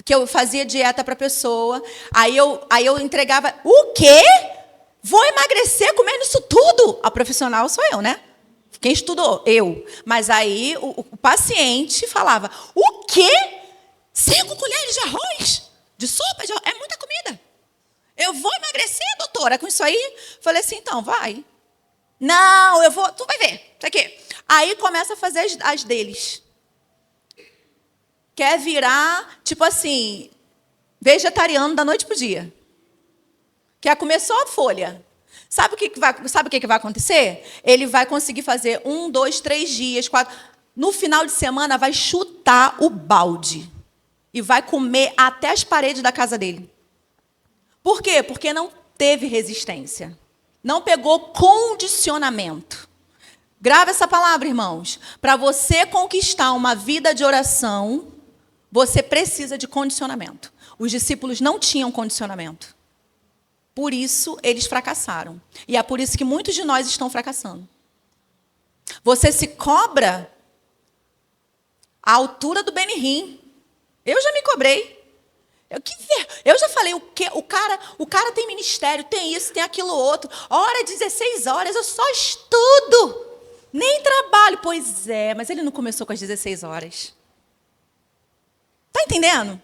que eu fazia dieta para a pessoa. Aí eu entregava, o quê? Vou emagrecer comendo isso tudo? A profissional sou eu, né? Quem estudou? Eu. Mas aí o paciente falava, o quê? 5 colheres de arroz? De sopa? É muita comida. Eu vou emagrecer, doutora, com isso aí? Falei assim, então, vai. Não, eu vou... Tu vai ver. Isso aqui. Aí começa a fazer as deles. Quer virar, tipo assim, vegetariano da noite pro dia. Quer comer só a folha. Sabe o que vai acontecer? Ele vai conseguir fazer 1, 2, 3 dias, 4. No final de semana, vai chutar o balde. E vai comer até as paredes da casa dele. Por quê? Porque não teve resistência. Não pegou condicionamento. Grava essa palavra, irmãos. Para você conquistar uma vida de oração, você precisa de condicionamento. Os discípulos não tinham condicionamento. Por isso, eles fracassaram. E é por isso que muitos de nós estão fracassando. Você se cobra à altura do Benihim. Eu já me cobrei. Eu já falei, o cara tem ministério, tem isso, tem aquilo outro. Hora 16 horas, eu só estudo. Nem trabalho. Pois é, mas ele não começou com as 16 horas. Está entendendo?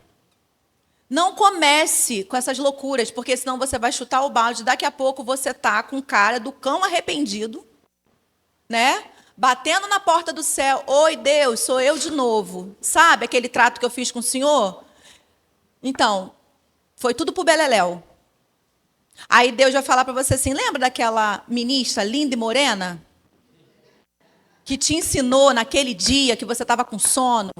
Não comece com essas loucuras, porque senão você vai chutar o balde. Daqui a pouco você está com cara do cão arrependido, né? Batendo na porta do céu. Oi, Deus, sou eu de novo. Sabe aquele trato que eu fiz com o senhor? Então, foi tudo pro beleléu. Aí Deus vai falar para você assim, lembra daquela ministra linda e morena? Que te ensinou naquele dia que você estava com sono,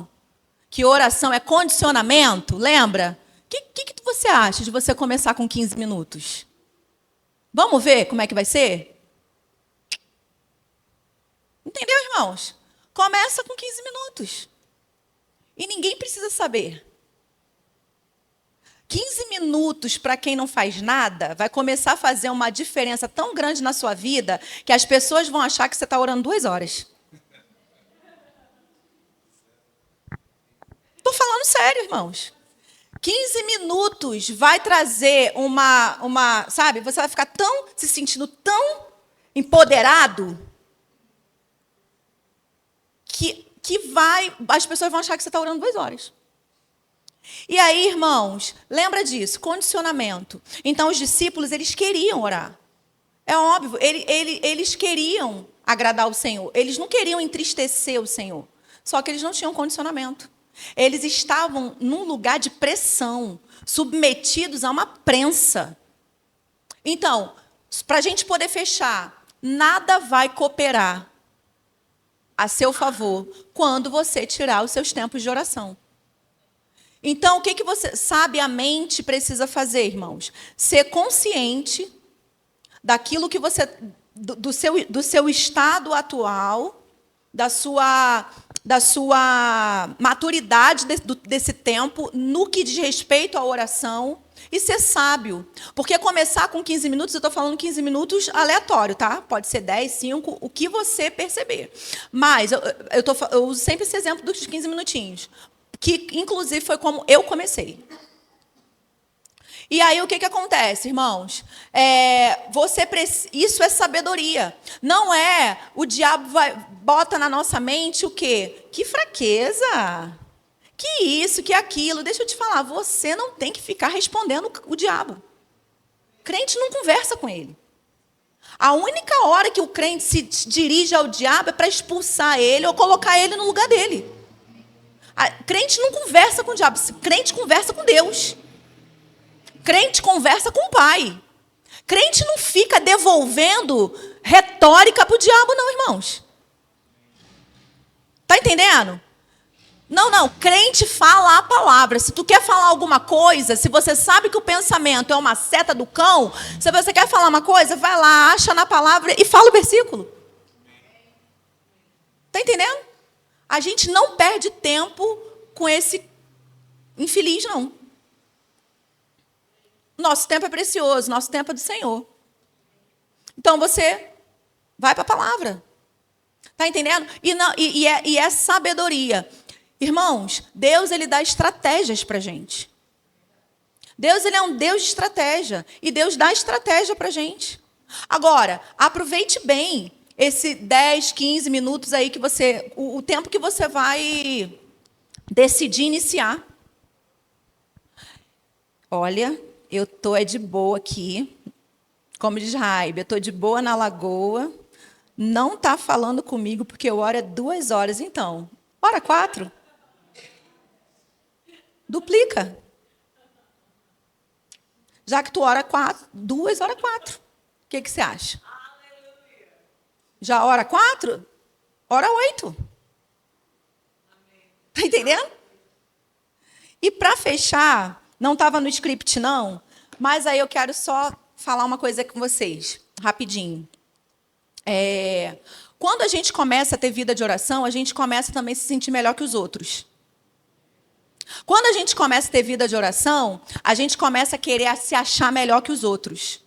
que oração é condicionamento, lembra? O que você acha de você começar com 15 minutos? Vamos ver como é que vai ser? Entendeu, irmãos? Começa com 15 minutos. E ninguém precisa saber. 15 minutos para quem não faz nada vai começar a fazer uma diferença tão grande na sua vida que as pessoas vão achar que você está orando 2 horas. Estou falando sério, irmãos. 15 minutos vai trazer sabe, você vai ficar se sentindo tão empoderado que as pessoas vão achar que você está orando 2 horas. E aí, irmãos, lembra disso, condicionamento. Então, os discípulos, eles queriam orar. É óbvio, eles queriam agradar o Senhor. Eles não queriam entristecer o Senhor. Só que eles não tinham condicionamento. Eles estavam num lugar de pressão, submetidos a uma prensa. Então, para a gente poder fechar, nada vai cooperar a seu favor quando você tirar os seus tempos de oração. Então, o que você sabiamente precisa fazer, irmãos? Ser consciente daquilo que você, do seu estado atual, da sua maturidade desse tempo, no que diz respeito à oração. e ser sábio. Porque começar com 15 minutos, eu estou falando 15 minutos aleatório, tá? Pode ser 10, 5, o que você perceber. Mas eu uso sempre esse exemplo dos 15 minutinhos, que, inclusive, foi como eu comecei. E aí, o que acontece, irmãos? Isso é sabedoria. Não é o diabo bota na nossa mente o quê? Que fraqueza! Que isso, que aquilo. Deixa eu te falar, você não tem que ficar respondendo o diabo. Crente não conversa com ele. A única hora que o crente se dirige ao diabo é para expulsar ele ou colocar ele no lugar dele. Crente não conversa com o diabo, crente conversa com Deus. Crente conversa com o Pai. Crente não fica devolvendo retórica para o diabo, não, irmãos. Está entendendo? Não. Crente fala a palavra. Se tu quer falar alguma coisa, se você sabe que o pensamento é uma seta do cão, se você quer falar uma coisa, vai lá, acha na palavra e fala o versículo. Está entendendo? A gente não perde tempo com esse infeliz, não. Nosso tempo é precioso, nosso tempo é do Senhor. Então você vai para a palavra. Está entendendo? E é sabedoria. Irmãos, Deus, ele dá estratégias para a gente. Deus, ele é um Deus de estratégia. E Deus dá estratégia para a gente. Agora, aproveite bem esse 10, 15 minutos aí que você... O tempo que você vai decidir iniciar. Olha, eu estou de boa aqui. Como diz Raibe, eu estou de boa na lagoa. Não está falando comigo porque eu oro 2 horas. Então, ora 4. Duplica. Já que tu ora 4, 2, ora 4. O que você acha? Já ora 4? Ora 8. Está entendendo? E para fechar, não estava no script não, mas aí eu quero só falar uma coisa com vocês, rapidinho. Quando a gente começa a ter vida de oração, a gente começa também a se sentir melhor que os outros. Quando a gente começa a ter vida de oração, a gente começa a querer se achar melhor que os outros.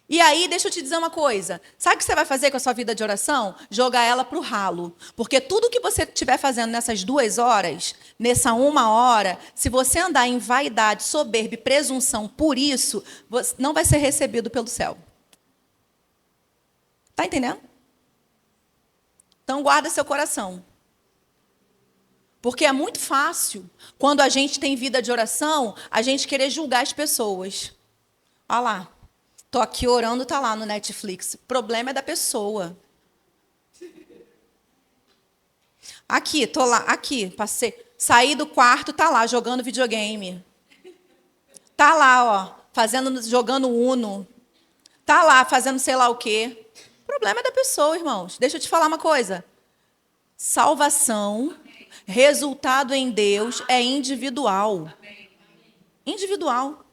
E aí, deixa eu te dizer uma coisa. Sabe o que você vai fazer com a sua vida de oração? Jogar ela para o ralo. Porque tudo que você estiver fazendo nessas 2 horas, nessa 1 hora, se você andar em vaidade, soberba e presunção por isso, você não vai ser recebido pelo céu. Está entendendo? Então, guarda seu coração. Porque é muito fácil, quando a gente tem vida de oração, a gente querer julgar as pessoas. Olha lá, estou aqui orando, está lá no Netflix. O problema é da pessoa. Aqui, estou lá, aqui, passei. Saí do quarto, está lá, jogando videogame. Está lá, ó, jogando Uno. Está lá, fazendo sei lá o quê. O problema é da pessoa, irmãos. Deixa eu te falar uma coisa. Salvação... Resultado em Deus é individual. Individual.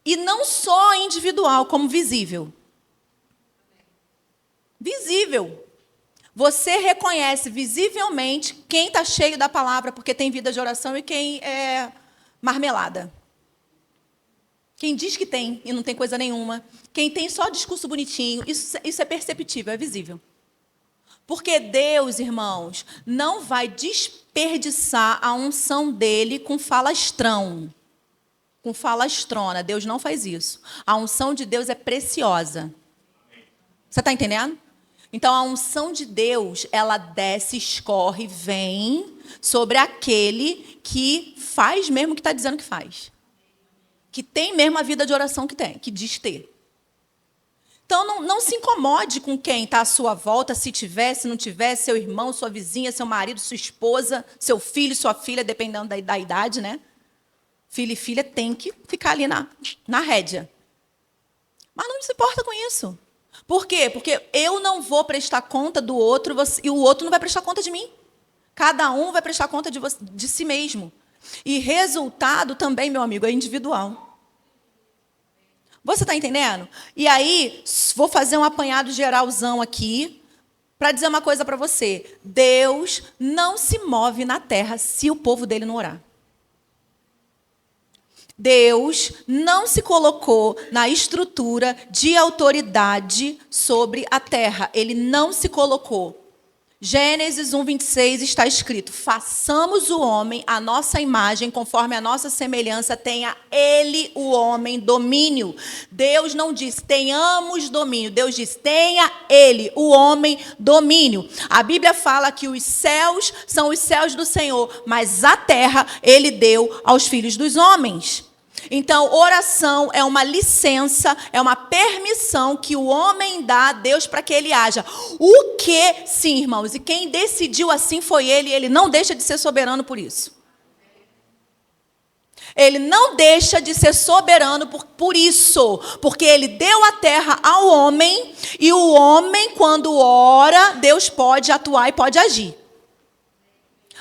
E não só individual, como visível. Visível. Você reconhece visivelmente quem está cheio da palavra porque tem vida de oração e quem é marmelada. Quem diz que tem e não tem coisa nenhuma. Quem tem só discurso bonitinho. Isso é perceptível, é visível. Porque Deus, irmãos, não vai desperdiçar a unção dele com falastrão, com falastrona. Deus não faz isso. A unção de Deus é preciosa. Você está entendendo? Então, a unção de Deus, ela desce, escorre, vem sobre aquele que faz mesmo o que está dizendo que faz. Que tem mesmo a vida de oração que tem, que diz ter. Então, não se incomode com quem está à sua volta, se tiver, se não tiver, seu irmão, sua vizinha, seu marido, sua esposa, seu filho, sua filha, dependendo da idade, né? Filho e filha tem que ficar ali na rédea. Mas não se importa com isso. Por quê? Porque eu não vou prestar conta do outro e o outro não vai prestar conta de mim. Cada um vai prestar conta de si mesmo. E resultado também, meu amigo, é individual. Você está entendendo? E aí, vou fazer um apanhado geralzão aqui para dizer uma coisa para você. Deus não se move na terra se o povo dele não orar. Deus não se colocou na estrutura de autoridade sobre a terra. Ele não se colocou. Gênesis 1:26 está escrito: façamos o homem à nossa imagem, conforme a nossa semelhança, tenha ele, o homem, domínio. Deus não disse, tenhamos domínio. Deus disse, tenha ele, o homem, domínio. A Bíblia fala que os céus são os céus do Senhor, mas a terra ele deu aos filhos dos homens. Então, oração é uma licença, é uma permissão que o homem dá a Deus para que ele haja. O que, sim, irmãos, e quem decidiu assim foi ele, e ele não deixa de ser soberano por isso. Ele não deixa de ser soberano por isso, porque ele deu a terra ao homem, e o homem, quando ora, Deus pode atuar e pode agir.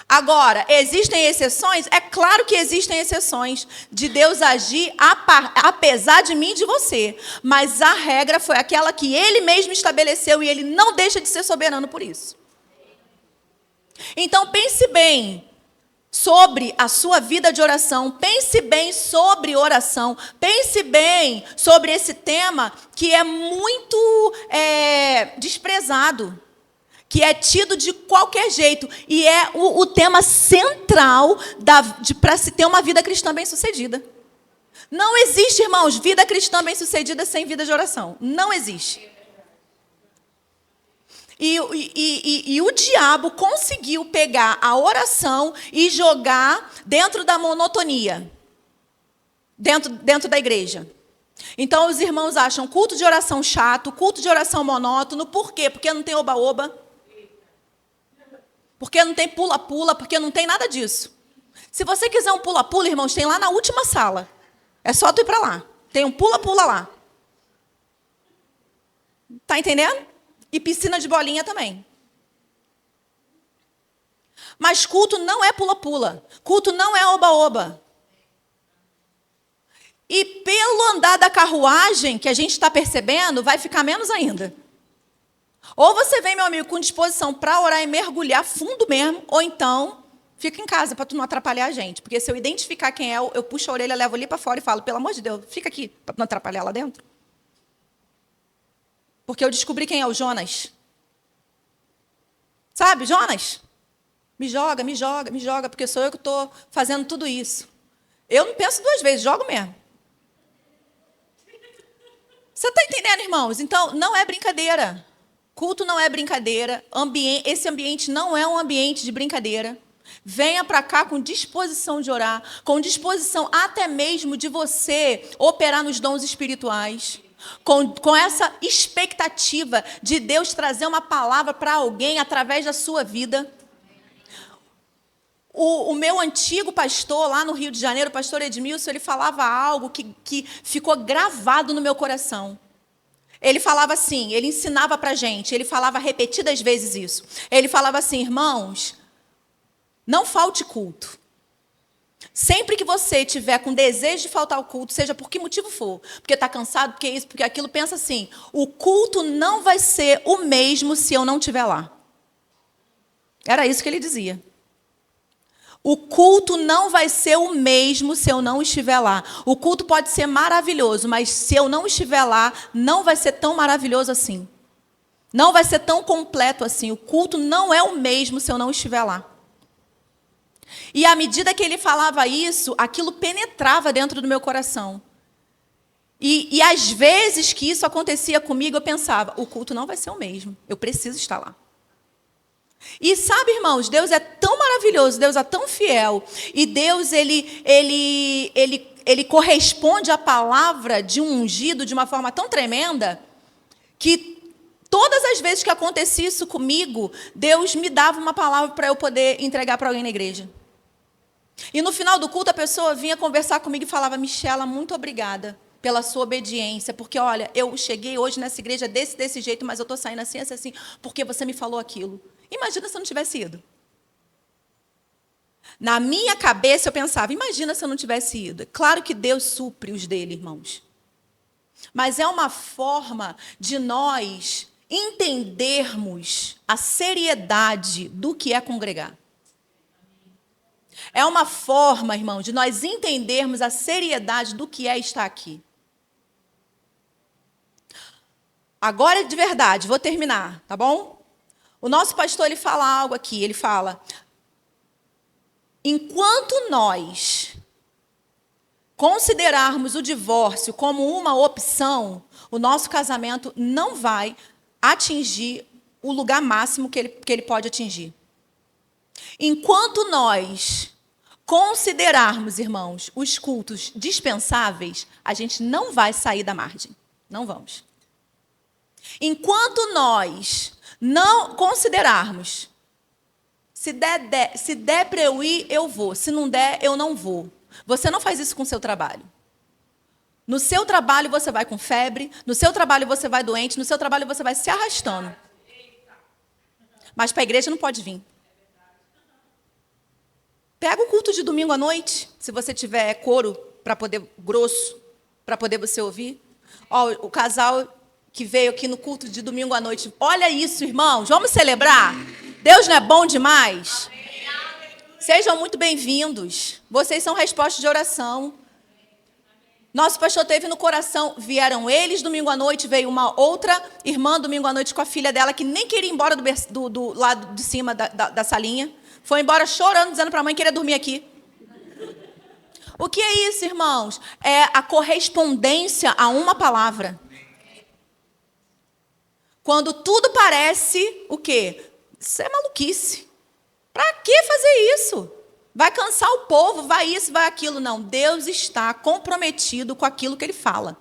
Agora, existem exceções? É claro que existem exceções de Deus agir apesar de mim e de você. Mas a regra foi aquela que ele mesmo estabeleceu e ele não deixa de ser soberano por isso. Então, pense bem sobre a sua vida de oração. Pense bem sobre oração. Pense bem sobre esse tema que é muito desprezado, que é tido de qualquer jeito, e é o tema central para se ter uma vida cristã bem-sucedida. Não existe, irmãos, vida cristã bem-sucedida sem vida de oração. Não existe. E o diabo conseguiu pegar a oração e jogar dentro da monotonia, dentro da igreja. Então, os irmãos acham culto de oração chato, culto de oração monótono. Por quê? Porque não tem oba-oba. Porque não tem pula-pula, porque não tem nada disso. Se você quiser um pula-pula, irmãos, tem lá na última sala. É só tu ir para lá. Tem um pula-pula lá. Tá entendendo? E piscina de bolinha também. Mas culto não é pula-pula. Culto não é oba-oba. E pelo andar da carruagem, que a gente está percebendo, vai ficar menos ainda. Ou você vem, meu amigo, com disposição para orar e mergulhar fundo mesmo, ou então fica em casa para tu não atrapalhar a gente. Porque se eu identificar quem é, eu puxo a orelha, levo ali para fora e falo, pelo amor de Deus, fica aqui para não atrapalhar lá dentro. Porque eu descobri quem é o Jonas. Sabe, Jonas? Me joga, me joga, me joga, porque sou eu que estou fazendo tudo isso. Eu não penso duas vezes, jogo mesmo. Você está entendendo, irmãos? Então, não é brincadeira. Culto não é brincadeira. Esse ambiente não é um ambiente de brincadeira. Venha para cá com disposição de orar, com disposição até mesmo de você operar nos dons espirituais, com essa expectativa de Deus trazer uma palavra para alguém através da sua vida. O meu antigo pastor lá no Rio de Janeiro, o pastor Edmilson, ele falava algo que ficou gravado no meu coração. Ele falava assim, ele ensinava para a gente, ele falava repetidas vezes isso. Ele falava assim, irmãos, não falte culto. Sempre que você tiver com desejo de faltar ao culto, seja por que motivo for, porque está cansado, porque isso, porque aquilo, pensa assim, o culto não vai ser o mesmo se eu não estiver lá. Era isso que ele dizia. O culto não vai ser o mesmo se eu não estiver lá. O culto pode ser maravilhoso, mas se eu não estiver lá, não vai ser tão maravilhoso assim. Não vai ser tão completo assim. O culto não é o mesmo se eu não estiver lá. E à medida que ele falava isso, aquilo penetrava dentro do meu coração. E às vezes que isso acontecia comigo, eu pensava, o culto não vai ser o mesmo. Eu preciso estar lá. E sabe, irmãos, Deus é tão maravilhoso, Deus é tão fiel, e Deus, ele corresponde à palavra de um ungido de uma forma tão tremenda, que todas as vezes que acontecia isso comigo, Deus me dava uma palavra para eu poder entregar para alguém na igreja. E no final do culto, a pessoa vinha conversar comigo e falava, Michela, muito obrigada pela sua obediência, porque, olha, eu cheguei hoje nessa igreja desse jeito, mas eu estou saindo assim, porque você me falou aquilo. Imagina se eu não tivesse ido. Na minha cabeça, eu pensava, imagina se eu não tivesse ido. Claro que Deus supre os dele, irmãos. Mas é uma forma de nós entendermos a seriedade do que é congregar. É uma forma, irmão, de nós entendermos a seriedade do que é estar aqui. Agora, de verdade, vou terminar, tá bom? O nosso pastor, ele fala algo aqui, ele fala: enquanto nós considerarmos o divórcio como uma opção, o nosso casamento não vai atingir o lugar máximo que ele pode atingir. Enquanto nós considerarmos, irmãos, os cultos dispensáveis, a gente não vai sair da margem. Não vamos. Enquanto nós não considerarmos, se der para eu ir, eu vou. Se não der, eu não vou. Você não faz isso com o seu trabalho. No seu trabalho você vai com febre, no seu trabalho você vai doente, no seu trabalho você vai se arrastando. Mas para a igreja não pode vir. Pega o culto de domingo à noite, se você tiver couro para poder grosso, para poder você ouvir. Ó, o casal que veio aqui no culto de domingo à noite. Olha isso, irmãos, vamos celebrar? Deus não é bom demais? Sejam muito bem-vindos. Vocês são respostas de oração. Nosso pastor teve no coração, vieram eles domingo à noite, veio uma outra irmã domingo à noite com a filha dela, que nem queria ir embora do lado de cima da salinha. Foi embora chorando, dizendo para a mãe que queria dormir aqui. O que é isso, irmãos? É a correspondência a uma palavra. Quando tudo parece, o quê? Isso é maluquice. Para que fazer isso? Vai cansar o povo, vai isso, vai aquilo. Não, Deus está comprometido com aquilo que Ele fala.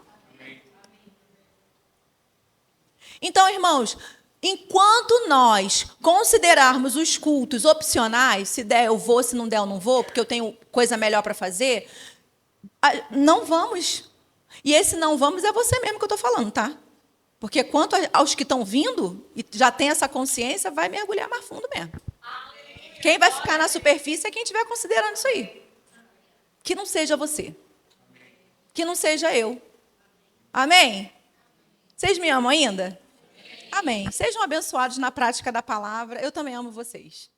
Então, irmãos, enquanto nós considerarmos os cultos opcionais, se der eu vou, se não der eu não vou, porque eu tenho coisa melhor para fazer, não vamos. E esse não vamos é você mesmo que eu estou falando, tá? Porque quanto aos que estão vindo e já tem essa consciência, vai mergulhar mais fundo mesmo. Quem vai ficar na superfície é quem estiver considerando isso aí. Que não seja você. Que não seja eu. Amém? Vocês me amam ainda? Amém. Sejam abençoados na prática da palavra. Eu também amo vocês.